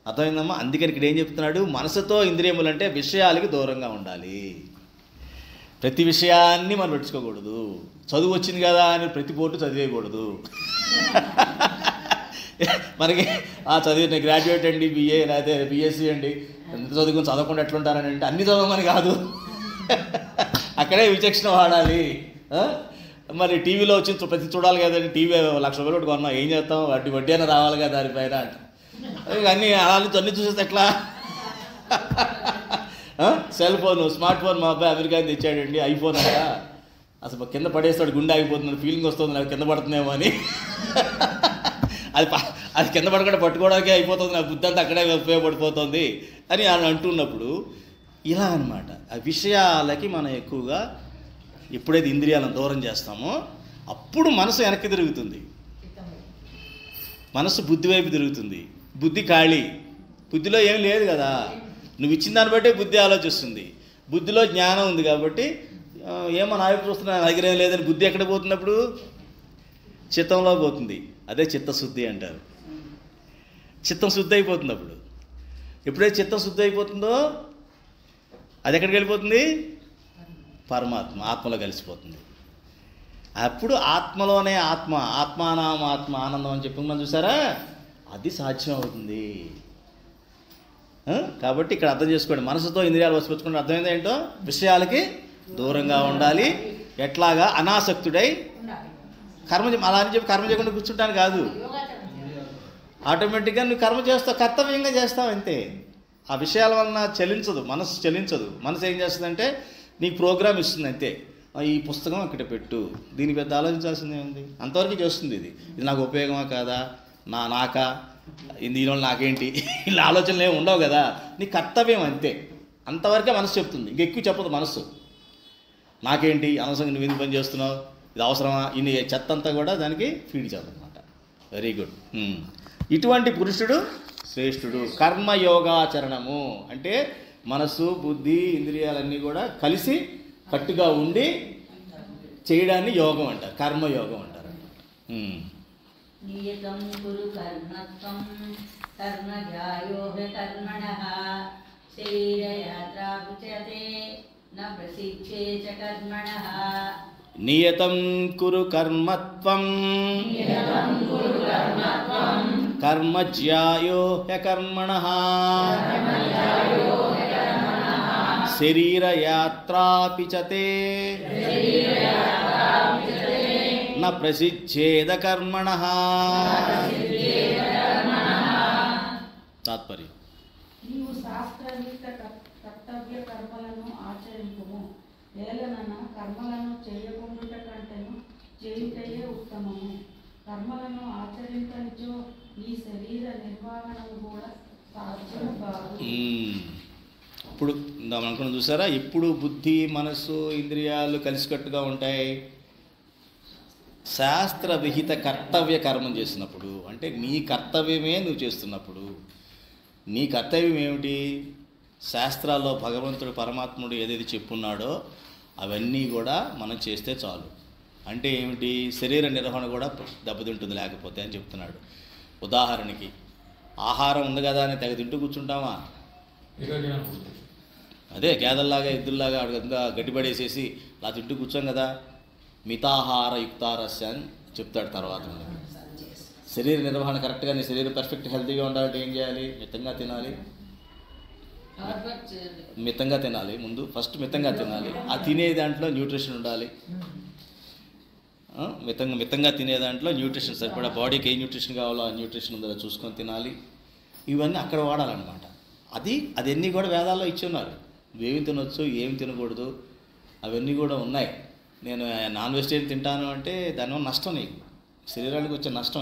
అర్థమైందమ్మా? అందుకని ఇక్కడ ఏం చెప్తున్నాడు? మనసుతో ఇంద్రియములు అంటే విషయాలకి దూరంగా ఉండాలి. ప్రతి విషయాన్ని మనం పెట్టుకోకూడదు. చదువు వచ్చింది కదా అని ప్రతి పోటు చదివేయకూడదు. మనకి చదివిన గ్రాడ్యుయేట్ అండి, బిఏ లేకపోతే బిఎస్సి అండి, ఎంత చదవకుండా ఎట్లుంటారని అంటే అన్ని చదవమని కాదు, అక్కడే విచక్షణ వాడాలి. మరి టీవీలో వచ్చి ప్రతి చూడాలి కదండి. టీవీ 1,00,000 రూపాయలు కొన్నాం, ఏం చేస్తాం? వడ్డీ అయినా రావాలి కదా దానిపైన అంటే అన్నీ అన్ని చూసేస్తే ఎట్లా? సెల్ ఫోన్, స్మార్ట్ ఫోన్ మా అబ్బాయి అమెరికా తెచ్చాడండి, ఐఫోన్ అక్కడ అసలు కింద పడేస్తాడు, గుండె ఆగిపోతుంది, ఫీలింగ్ వస్తుంది నాకు కింద పడుతుందేమో అని. అది కింద పడకుండా పట్టుకోవడానికే అయిపోతుంది, నా బుద్ధి అంతా అక్కడే ఉపయోగపడిపోతుంది అని అంటున్నప్పుడు ఇలా అనమాట. ఆ విషయాలకి మనం ఎక్కువగా ఎప్పుడైతే ఇంద్రియాలను దూరం చేస్తామో అప్పుడు మనసు వెనక్కి తిరుగుతుంది, మనసు బుద్ధి వైపు తిరుగుతుంది. బుద్ధి ఖాళీ, బుద్ధిలో ఏం లేదు కదా. నువ్వు ఇచ్చిన దాన్ని బట్టే బుద్ధి ఆలోచిస్తుంది. బుద్ధిలో జ్ఞానం ఉంది కాబట్టి ఏమో నా వైపు చూస్తున్నా, నా దగ్గర ఏం లేదని బుద్ధి ఎక్కడ పోతున్నప్పుడు? చిత్తంలో పోతుంది. అదే చిత్తశుద్ధి అంటారు. చిత్తం శుద్ధి అయిపోతుంది. అప్పుడు ఎప్పుడైతే చిత్తం శుద్ధి అయిపోతుందో అది ఎక్కడికి వెళ్ళిపోతుంది? పరమాత్మ, ఆత్మలో కలిసిపోతుంది. అప్పుడు ఆత్మలోనే ఆత్మానామాత్మ ఆనందం అని చెప్పుకున్నాం చూసారా, అది సాధ్యం అవుతుంది. కాబట్టి ఇక్కడ అర్థం చేసుకోండి, మనసుతో ఇంద్రియాలు వసిపుచ్చుకుంటే అర్థమైంది ఏంటో? విషయాలకి దూరంగా ఉండాలి. ఎట్లాగా? అనాసక్తుడై కర్మ. అలా అని చెప్పి కర్మ చేయకుండా కూర్చుంటాను కాదు, ఆటోమేటిక్గా నువ్వు కర్మ చేస్తావు, కర్తవ్యంగా చేస్తావు అంతే. ఆ విషయాల వలన మనసు చలించదు. మనసు ఏం చేస్తుందంటే నీకు ప్రోగ్రామ్ ఇస్తుంది అంతే. ఈ పుస్తకం అక్కడ పెట్టు, దీని పెద్ద ఆలోచించాల్సిందే ఉంది, అంతవరకు చేస్తుంది. ఇది నాకు ఉపయోగమా కాదా, నాకా, దీనివల్ల నాకేంటి, ఇలా ఆలోచనలు ఏమి ఉండవు కదా. నీ కర్తవ్యం అంతే, అంతవరకే మనసు చెప్తుంది, ఇంకెక్కువ చెప్పదు మనసు. నాకేంటి, అనవసరంగా నువ్వు ఎందుకు పని చేస్తున్నావు, ఇది అవసరమా, ఇన్ని చెత్త అంతా కూడా దానికి ఫీడ్ చేయాలన్నమాట. Very good. ఇటువంటి పురుషుడు శ్రేష్ఠుడు. కర్మయోగాచరణము అంటే మనసు, బుద్ధి, ఇంద్రియాలన్నీ కూడా కలిసి కట్టుగా ఉండి చేయడాన్ని యోగం అంటారు, కర్మయోగం అంటారు. నియతం కురు కర్మత్వం కర్మజాయో కర్మణః శరీరయాత్రా ఉచ్యతే న ప్రసిద్ధే చ కర్మణః. నియతం కురు కర్మత్వం కర్మజ్యాయో హ్యకర్మణః శరీరయాత్రాపి చ తే న ప్రసిద్ధేద కర్మణః. తాత్పర్యం: నీవు శాస్త్రవిహిత కర్తవ్య కర్మలను ఆచరింపుము. ఏలనన కర్మలను చేయకుండుట కంటేను చేయుటయే ఉత్తమము. కర్మలను ఆచరించనిచో ఈ శరీర నిర్వహణను కూడా సాధ్యం కాదు. ఇప్పుడు మనం అనుకున్నాం చూసారా, ఎప్పుడు బుద్ధి మనస్సు ఇంద్రియాలు కలిసికట్టుగా ఉంటాయి శాస్త్ర విహిత కర్తవ్య కర్మం చేసినప్పుడు. అంటే నీ కర్తవ్యమే నువ్వు చేస్తున్నప్పుడు. నీ కర్తవ్యం ఏమిటి? శాస్త్రాల్లో భగవంతుడు పరమాత్ముడు ఏదైతే చెప్పున్నాడో అవన్నీ కూడా మనం చేస్తే చాలు. అంటే ఏమిటి? శరీర నిర్వహణ కూడా దెబ్బతింటుంది లేకపోతే అని చెప్తున్నాడు. ఉదాహరణకి ఆహారం ఉంది కదా అని తెగ తింటూ కూర్చుంటామా? అదే గేదల్లాగా ఎద్దుల్లాగా అడుగుతుందా గడ్డిపడేసేసి అలా తింటూ కూర్చోం కదా. మితాహార యుక్తారస్య అని చెప్తాడు తర్వాత. శరీర నిర్వహణ కరెక్ట్గా, నీ శరీరం పర్ఫెక్ట్ హెల్తీగా ఉండాలంటే ఏం చేయాలి? మితంగా తినాలి. మితంగా తినాలి. ముందు ఫస్ట్ మితంగా తినాలి. ఆ తినే దాంట్లో న్యూట్రిషన్ ఉండాలి. మితంగా తినే దాంట్లో న్యూట్రిషన్ సరిపడా బాడీకి ఏ న్యూట్రిషన్ కావాలో ఆ న్యూట్రిషన్ ఉందో చూసుకొని తినాలి. ఇవన్నీ అక్కడ వాడాలన్నమాట. అదన్నీ కూడా వేదాల్లో ఇచ్చి ఉన్నారు. ఏమి తినొచ్చు, ఏమి తినకూడదు అవన్నీ కూడా ఉన్నాయి. నేను నాన్ వెజిటేరియన్ తింటాను అంటే దానివల్ల నష్టం, నీకు శరీరానికి వచ్చే నష్టం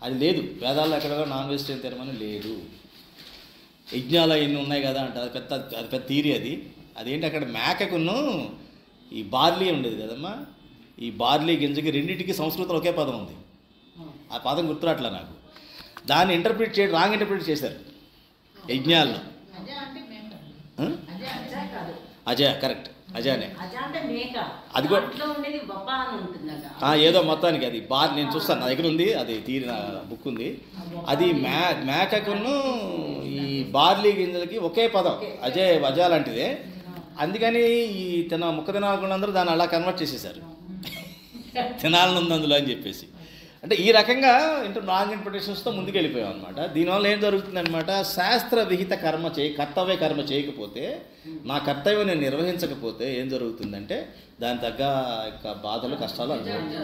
అది లేదు. వేదాల్లో ఎక్కడ నాన్ వెజిటేరియన్ తినమని లేదు. యజ్ఞాలు అవన్నీ ఉన్నాయి కదా అంటే అది పెద్ద థీరీ. అదేంటి, అక్కడ మేకకును ఈ బార్లీ ఉండేది కదమ్మా. ఈ బార్లీ గింజకి రెండింటికి సంస్కృతంలో ఒకే పదం ఉంది. ఆ పదం గుర్తురాట్లా నాకు. దాన్ని ఇంటర్ప్రిట్ చేయడం రాంగ్ ఇంటర్ప్రిట్ చేశారు యజ్ఞాల్లో. అజయ కరెక్ట్, అజయనే అది కూడా ఏదో మొత్తానికి అది నేను చూస్తాను, నా దగ్గర ఉంది అది తీరిన బుక్ ఉంది. అది మేకకును ఈ బార్లీ గింజలకి ఒకే పదం అజయ లాంటిదే. అందుకని ఈ ముక్క తినాలనుకున్న అందరూ దాన్ని అలా కన్వర్ట్ చేసేసారు, తినాలనుంది అందులో అని చెప్పేసి. అంటే ఈ రకంగా రాంగ్ ఇంటర్ప్రిటేషన్స్తో ముందుకు వెళ్ళిపోయాం అనమాట. దీనివల్ల ఏం జరుగుతుందనమాట, శాస్త్ర విహిత కర్తవ్య కర్మ చేయకపోతే, నా కర్తవ్యం నేను నిర్వహించకపోతే ఏం జరుగుతుందంటే దాని తగ్గ బాధలు కష్టాలు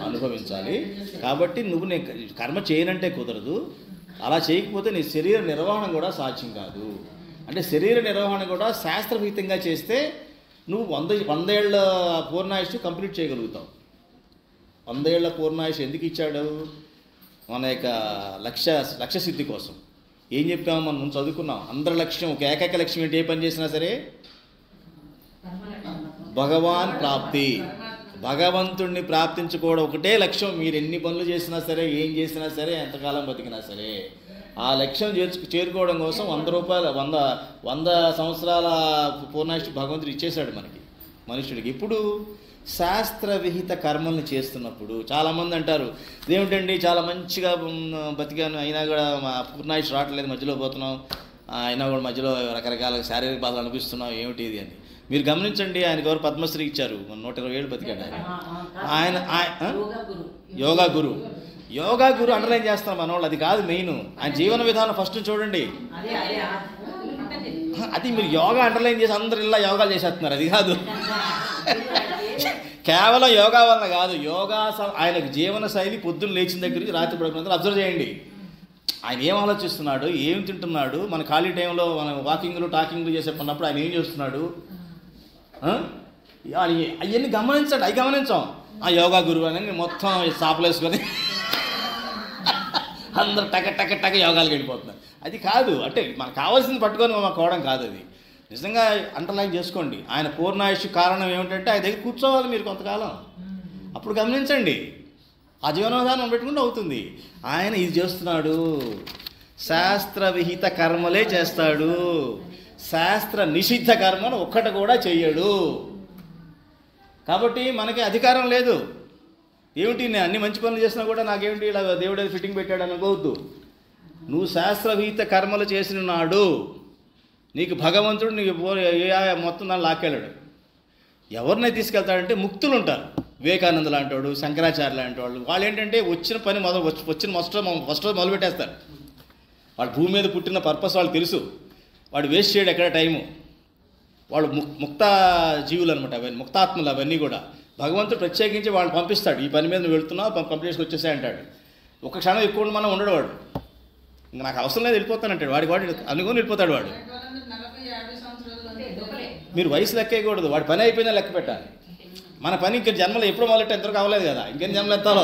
అనుభవించాలి. కాబట్టి నువ్వు నేను కర్మ చేయనంటే కుదరదు. అలా చేయకపోతే నీ శరీర నిర్వహణ కూడా సాధ్యం కాదు. అంటే శరీర నిర్వహణ కూడా శాస్త్రవిహితంగా చేస్తే నువ్వు 100 ఏళ్ళ పూర్ణాయుష్షు కంప్లీట్ చేయగలుగుతావు. 100 ఏళ్ల పూర్ణాయుష్ ఎందుకు ఇచ్చాడు? మన యొక్క లక్ష్య సిద్ధి కోసం. ఏం చెప్పాము మనం చదువుకున్నాం, అందరి లక్ష్యం ఒక ఏకైక లక్ష్యం ఏంటి? ఏ పని చేసినా సరే భగవాన్ ప్రాప్తి, భగవంతుణ్ణి ప్రాప్తించుకోవడం ఒకటే లక్ష్యం. మీరు ఎన్ని పనులు చేసినా సరే, ఏం చేసినా సరే, ఎంతకాలం బతికినా సరే ఆ లక్ష్యం చేరుకోవడం కోసం 100 రూపాయలు 100 సంవత్సరాల పూర్ణాయుష్షు భగవంతుడు ఇచ్చేశాడు మనకి, మనుషుడికి. ఇప్పుడు శాస్త్ర విహిత కర్మల్ని చేస్తున్నప్పుడు చాలామంది అంటారు, ఇదేమిటండి చాలా మంచిగా బతికాను అయినా కూడా మా పూర్ణాయుష్ రావట్లేదు, మధ్యలో పోతున్నాం, అయినా కూడా మధ్యలో రకరకాల శారీరక బాధలు అనిపిస్తున్నాం, ఏమిటి ఇది అని. మీరు గమనించండి, ఆయనకి ఎవరు పద్మశ్రీ ఇచ్చారు, 120 ఏళ్ళు బతికాడు ఆయన. యోగా గురు అండర్లైన్ చేస్తాం మన వాళ్ళు. అది కాదు మెయిన్, ఆయన జీవన విధానం ఫస్ట్ చూడండి. అది మీరు యోగా అండర్లైన్ చేసి అందరు ఇలా యోగాలు చేసేస్తున్నారు, అది కాదు. కేవలం యోగా వలన కాదు, ఆయనకు జీవన శైలి పొద్దున్న లేచిన దగ్గరికి రాత్రి పడుకున్న అబ్జర్వ్ చేయండి. ఆయన ఏం ఆలోచిస్తున్నాడు, ఏం తింటున్నాడు, మన ఖాళీ టైంలో మన వాకింగ్లు టాకింగ్లు చేసేటప్పుడు ఆయన ఏం చేస్తున్నాడు, అవన్నీ గమనించండి. అవి గమనించాం. ఆ యోగా గురువు అని మొత్తం షాపులు వేసుకొని అందరూ టక యోగాలకు వెళ్ళిపోతున్నారు. అది కాదు. అంటే మనకు కావాల్సింది పట్టుకొని కోవడం కాదు అది. నిజంగా అండర్లైన్ చేసుకోండి. ఆయన పూర్ణాయుష్ కారణం ఏమిటంటే ఆయన దగ్గర కూర్చోవాలి మీరు కొంతకాలం, అప్పుడు గమనించండి. ఆ జీవనోధానం పెట్టుకుంటే అవుతుంది. ఆయన ఇది చేస్తున్నాడు, శాస్త్ర విహిత కర్మలే చేస్తాడు, శాస్త్ర నిషిద్ధ కర్మను ఒక్కటి కూడా చెయ్యడు. కాబట్టి మనకి అధికారం లేదు. ఏమిటి నేను అన్ని మంచి పనులు చేసినా కూడా నాకేమిటి ఇలా దేవుడు ఫిట్టింగ్ పెట్టాడు అనుకోవద్దు. నువ్వు శాస్త్ర విహిత కర్మలు చేసిన నాడు నీకు భగవంతుడు నీకు మొత్తం దాన్ని లాక్కెళ్ళాడు. ఎవరినై తీసుకెళ్తాడంటే ముక్తులు ఉంటారు. వివేకానంద లాంటి వాడు, శంకరాచార్య లాంటి వాళ్ళు. వాళ్ళు ఏంటంటే వచ్చిన పని ఫస్ట్ మొదలుపెట్టేస్తారు. వాడు భూమి మీద పుట్టిన పర్పస్ వాళ్ళు తెలుసు. వాడు వేస్ట్ చేయడు ఎక్కడ టైము. వాళ్ళు ముక్త జీవులు అనమాట, అవన్నీ ముక్తాత్మలు. అవన్నీ కూడా భగవంతుడు ప్రత్యేకించి వాళ్ళని పంపిస్తాడు. ఈ పని మీద నువ్వు వెళ్తున్నావు, కంప్లీట్ చేసుకు వచ్చేసాయి అంటాడు. ఒక క్షణం ఎక్కువ మనం ఉండడు వాడు. ఇంకా నాకు అవసరం లేదు వెళ్ళిపోతానంటాడు. వాడు అనుకొని వెళ్ళిపోతాడు వాడు. మీరు వయసు లెక్కేయకూడదు, వాడి పని అయిపోయినా లెక్క పెట్టాలి. మన పని ఇంక జన్మలో ఎప్పుడు మొదలెట్టే ఎంతవరకు అవ్వలేదు కదా, ఇంకేం జన్మలు ఎత్తాలో.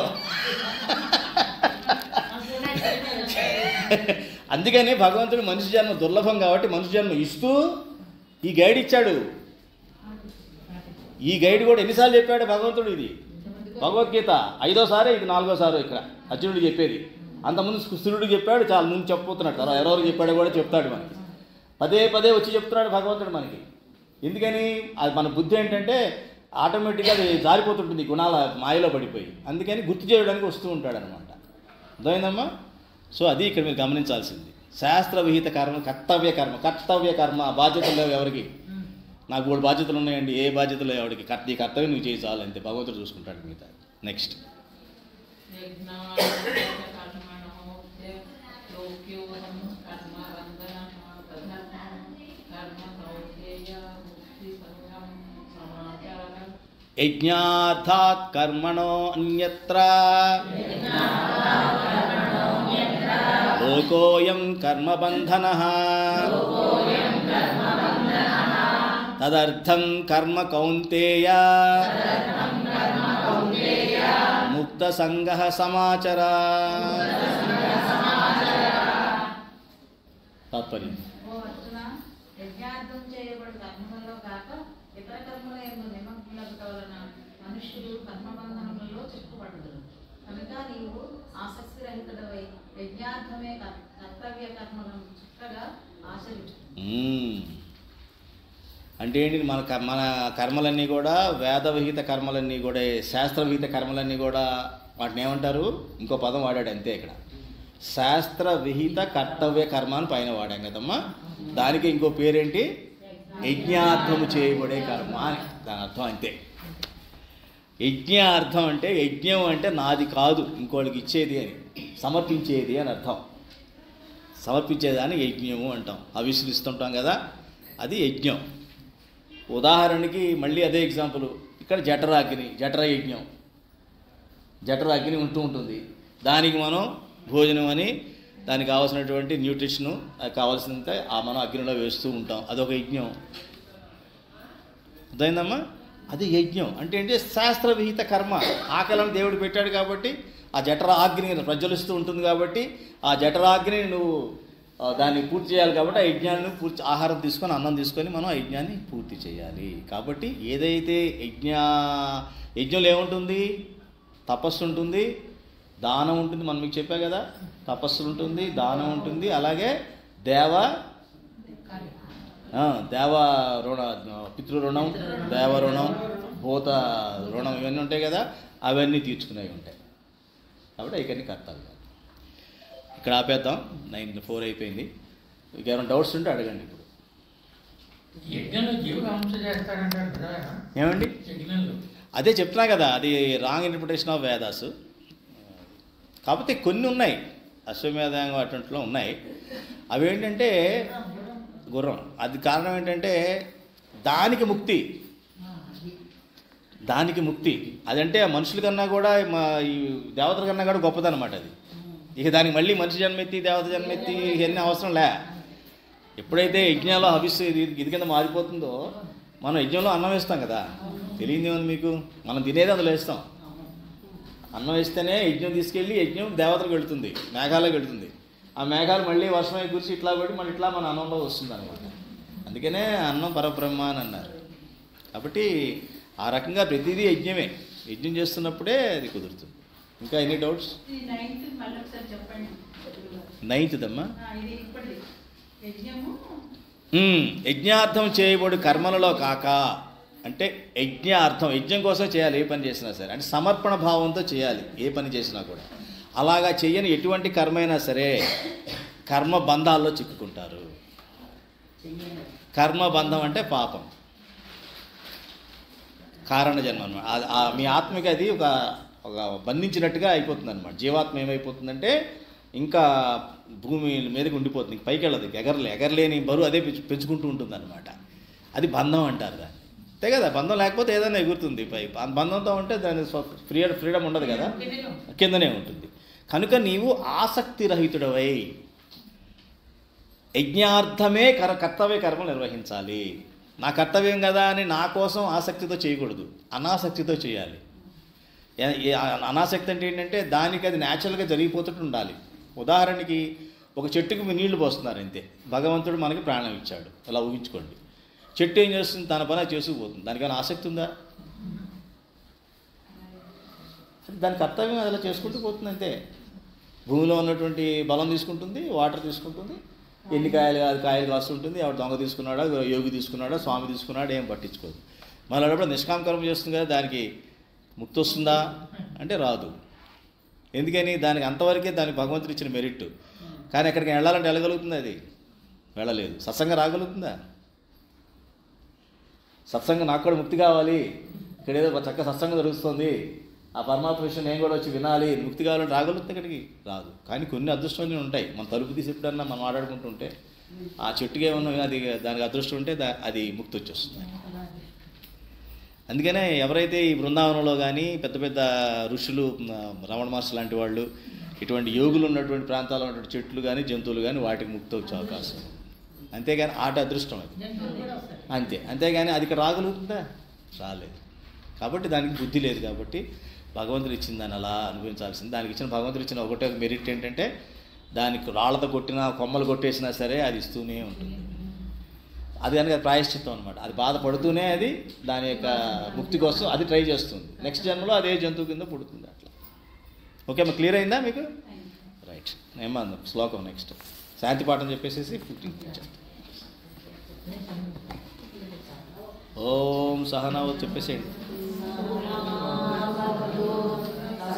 అందుకని భగవంతుడు మనిషి జన్మ దుర్లభం కాబట్టి మనిషి జన్మ ఇస్తూ ఈ గైడ్ ఇచ్చాడు. ఈ గైడ్ కూడా ఎన్నిసార్లు చెప్పాడు భగవంతుడు? ఇది భగవద్గీత 5వ సారి, ఇది 4వ సారి ఇక్కడ అర్జునుడు చెప్పేది. అంతకుముందు స్థిరుడికి చెప్పాడు, చాలా ముందు చెప్పబోతున్నాడు. అలా ఎవరెవరు చెప్పాడో కూడా చెప్తాడు మనకి. పదే పదే వచ్చి చెప్తున్నాడు భగవంతుడు మనకి. ఎందుకని? అది మన బుద్ధి ఏంటంటే ఆటోమేటిక్గా అది జారిపోతుంటుంది గుణాల మాయలో పడిపోయి. అందుకని గుర్తు చేయడానికి వస్తూ ఉంటాడు అనమాట. అర్థమైందమ్మా? సో అది ఇక్కడ మీరు గమనించాల్సింది. శాస్త్ర విహిత కర్మ, కర్తవ్య కర్మ బాధ్యతలు లేవు ఎవరికి. నాకు 3 బాధ్యతలు ఉన్నాయండి, ఏ బాధ్యతలు ఎవరికి? ఈ కర్తవ్యం నువ్వు చేయి చాలు, అంతే. భగవంతుడు చూసుకుంటాడు మిగతా. నెక్స్ట్ యజ్ఞార్థాత్ కర్మణో అన్యత్ర లోకోయం కర్మబంధనః తదర్థం కర్మ కౌంతేయ ముక్త సంగః సమాచర. తాత్పర్యం: ఓ అర్జున, యజ్ఞార్థం చేయబడిన కర్మలలో కాక ఇతర కర్మల యందు నిమగ్నులగుట వలన మనుష్యులు కర్మబంధనములలో చిక్కుపడుదురు. కనుక నీవు ఆసక్తి రహితుడవై యజ్ఞార్థమే కర్తవ్య కర్మలను చక్కగా ఆచరించు. అంటే ఏంటి? మన కర్మలన్నీ కూడా వేదవిహిత కర్మలన్నీ కూడా, శాస్త్రవిహిత కర్మలన్నీ కూడా వాటిని ఏమంటారు? ఇంకో పదం వాడాడు అంతే ఇక్కడ. శాస్త్ర విహిత కర్తవ్య కర్మ అని పైన వాడాం కదమ్మా. దానికి ఇంకో పేరేంటి? యజ్ఞార్థము చేయబడే కర్మ అని దాని అర్థం. అంతే. యజ్ఞార్థం అంటే, యజ్ఞం అంటే నాది కాదు, ఇంకోళ్ళకి ఇచ్చేది అని, సమర్పించేది అని అర్థం. సమర్పించేదాన్ని యజ్ఞము అంటాం. అవిశ్లిస్తుంటాం కదా, అది యజ్ఞం. ఉదాహరణకి మళ్ళీ అదే ఎగ్జాంపుల్. ఇక్కడ జఠరయజ్ఞం, జఠరాగ్ని ఉంటూ ఉంటుంది. దానికి మనం భోజనం అని, దానికి కావాల్సినటువంటి న్యూట్రిషను కావాల్సినంత మనం అగ్నిలో వేస్తూ ఉంటాం. అదొక యజ్ఞం. అర్థమైందమ్మా? అది యజ్ఞం అంటే ఏంటి? శాస్త్రవిహిత కర్మ. ఆకలిని దేవుడు పెట్టాడు కాబట్టి ఆ జఠరాగ్ని ప్రజ్వలిస్తూ ఉంటుంది కాబట్టి ఆ జఠరాగ్ని నువ్వు దాన్ని పూర్తి చేయాలి. కాబట్టి ఆ యజ్ఞాన్ని పూర్తి, ఆహారం తీసుకొని, అన్నం తీసుకొని మనం ఆ యజ్ఞాన్ని పూర్తి చేయాలి. కాబట్టి ఏదైతే యజ్ఞంలో ఏముంటుంది? తపస్సు ఉంటుంది, దానం ఉంటుంది. మనం మీకు చెప్పా కదా, తపస్సు ఉంటుంది, దానం ఉంటుంది, అలాగే దేవ రుణ, పితృరుణం, దేవరుణం, భూత రుణం, ఇవన్నీ ఉంటాయి కదా, అవన్నీ తీర్చుకునేవి ఉంటాయి. కాబట్టి ఇవన్నీ కర్తవ్యాలు. ఇక్కడ ఆపేద్దాం. 9:04 అయిపోయింది. మీకు ఏమైనా డౌట్స్ ఉంటే అడగండి. ఇప్పుడు ఏమండి? అదే చెప్తున్నా కదా, అది రాంగ్ ఇంటర్ప్రిటేషన్ ఆఫ్ వేదాస్. కాకపోతే కొన్ని ఉన్నాయి, అశ్వమేధంగా అటువంటిలో ఉన్నాయి. అవి ఏంటంటే గుర్రం. అది కారణం ఏంటంటే దానికి ముక్తి అదంటే మనుషుల కన్నా కూడా, ఈ దేవతల కన్నా కూడా గొప్పదన్నమాట అది. ఇక దానికి మళ్ళీ మనిషి జన్మెత్తి, దేవత జన్మెత్తి ఇవన్నీ అవసరం లే. ఎప్పుడైతే యజ్ఞంలో హవిస్సు ఇది కింద మారిపోతుందో, మనం యజ్ఞంలో అన్నం వేస్తాం కదా, తెలియదేమో మీకు, మనం తినేది అందులో వేస్తాం. అన్నం వేస్తేనే యజ్ఞం తీసుకెళ్ళి యజ్ఞం దేవతలకు వెళుతుంది, మేఘాలకు వెళుతుంది. ఆ మేఘాలు మళ్ళీ వర్షమై కురిసి ఇట్లా పడి మళ్ళీ ఇట్లా మన అన్నంలో వస్తుంది అనమాట. అందుకనే అన్నం పరబ్రహ్మ అని అన్నారు. కాబట్టి ఆ రకంగా ప్రతిదీ యజ్ఞమే. యజ్ఞం చేస్తున్నప్పుడే అది కుదురుతుంది. ఇంకా ఎనీ డౌట్స్? 9th మళ్ళీ ఒకసారి చెప్పండి. 9th అమ్మా. ఇది ఇప్పటిది యజ్ఞము. యజ్ఞార్థం చేయబడు కర్మలలో కాక, అంటే యజ్ఞం కోసం చేయాలి. ఏ పని చేసినా సరే, అంటే సమర్పణ భావంతో చేయాలి ఏ పని చేసినా కూడా. అలాగా చెయ్యని ఎటువంటి కర్మ అయినా సరే కర్మ బంధాల్లో చిక్కుకుంటారు. కర్మబంధం అంటే పాపం, కారణ జన్మ అనమాట. మీ ఆత్మకి అది ఒక బంధించినట్టుగా అయిపోతుంది అనమాట. జీవాత్మ ఏమైపోతుందంటే ఇంకా భూమి మీదకి ఉండిపోతుంది, పైకి వెళ్ళదు, ఎగరలేని బరువు అదే పెంచుకుంటూ ఉంటుంది అనమాట. అది బంధం అంటారు దాన్ని. అంతే కదా, బంధం లేకపోతే ఏదైనా ఎగురుతుంది పై. బంధంతో ఉంటే దాని ఫ్రీడమ్ ఉండదు కదా, కిందనే ఉంటుంది. కనుక నీవు ఆసక్తి రహితుడవై యజ్ఞార్థమే కర్తవ్య కర్మలు నిర్వహించాలి. నా కర్తవ్యం కదా అని నా కోసం ఆసక్తితో చేయకూడదు, అనాసక్తితో చేయాలి. అనాసక్తి అంటే ఏంటంటే దానికి అది న్యాచురల్గా జరిగిపోతూ ఉండాలి. ఉదాహరణకి ఒక చెట్టుకి మీరు నీళ్లు పోస్తున్నారు అంతే. భగవంతుడు మనకి ప్రాణం ఇచ్చాడు, అలా ఊహించుకోండి. చెట్టు ఏం చేస్తుంది? తన పని చేసుకుపోతుంది. దానికైనా ఆసక్తి ఉందా? దాని కర్తవ్యం అలా చేసుకుంటూ పోతుంది అంతే. భూమిలో ఉన్నటువంటి బలం తీసుకుంటుంది, వాటర్ తీసుకుంటుంది, ఎన్ని కాయలు కాస్తుంటుంది. ఆవిడ దొంగ తీసుకున్నాడా, యోగి తీసుకున్నాడా, స్వామి తీసుకున్నాడా, ఏం పట్టించుకోదు. మళ్ళీ అప్పుడు నిష్కామకర్మ చేస్తుంది కదా, దానికి ముక్తి వస్తుందా అంటే రాదు. ఎందుకని? దానికి అంతవరకే దానికి భగవంతుడు ఇచ్చిన మెరిట్. కానీ ఎక్కడికి వెళ్ళాలంటే వెళ్ళగలుగుతుంది, అది వెళ్ళలేదు. సత్సంగం రాగలుగుతుందా? సత్సంగం నాకు కూడా ముక్తి కావాలి, ఇక్కడ ఏదో చక్కగా సత్సంగం జరుగుతుంది, ఆ పరమాత్మ విషయం నేను కూడా వచ్చి వినాలి, ముక్తి కావాలంటే రాగలుగుతుంది? ఇక్కడికి రాదు. కానీ కొన్ని అదృష్టాలు ఉంటాయి. మన తలుపు తీసి ఎప్పుడన్నా మనం మాట్లాడుకుంటుంటే ఆ చెట్టుగా ఏమన్నా అది దానికి అదృష్టం ఉంటే అది ముక్తి వచ్చేస్తుంది. అందుకనే ఎవరైతే ఈ బృందావనంలో కానీ పెద్ద పెద్ద ఋషులు, రమణ మహర్షి లాంటి వాళ్ళు, ఇటువంటి యోగులు ఉన్నటువంటి ప్రాంతాల్లో ఉన్నటువంటి చెట్లు కానీ జంతువులు కానీ వాటికి ముక్తి వచ్చే అవకాశం. అంతేగాని ఆట అదృష్టం అది అంతే. అంతేగాని అది ఇక్కడ రాగలుగుతుందా? రాలేదు. కాబట్టి దానికి బుద్ధి లేదు. కాబట్టి భగవంతుడు ఇచ్చిన దాన్ని అలా అనుభవించాల్సింది. దానికి ఇచ్చిన భగవంతుడు ఇచ్చిన ఒకటే మెరిట్ ఏంటంటే, దానికి రాళ్లతో కొట్టినా కొమ్మలు కొట్టేసినా సరే అది ఇస్తూనే ఉంటుంది. అది కనుక ప్రాయశ్చిత్తం అనమాట. అది బాధపడుతూనే అది దాని యొక్క ముక్తి కోసం అది ట్రై చేస్తుంది. నెక్స్ట్ జన్మలో అదే జంతువు కింద పుడుతుంది. అట్లా ఓకే అమ్మా, క్లియర్ అయిందా మీకు? రైట్. ఏమా శ్లోకం నెక్స్ట్ శాంతి పాఠం చెప్పేసి 15 ఓం సహనౌ చెప్పేసేయండి.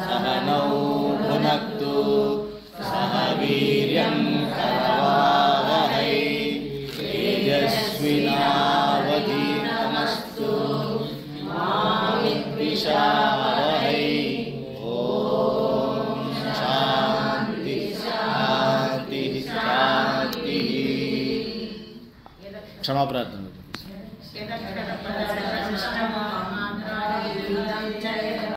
సహనౌ భునక్తు సహ వీర్యం కరవావహై తేజస్వినావధీతమస్తు మా విద్విషావహై. ఓం శాంతి శాంతి శాంతి. క్షమాప్రార్థన.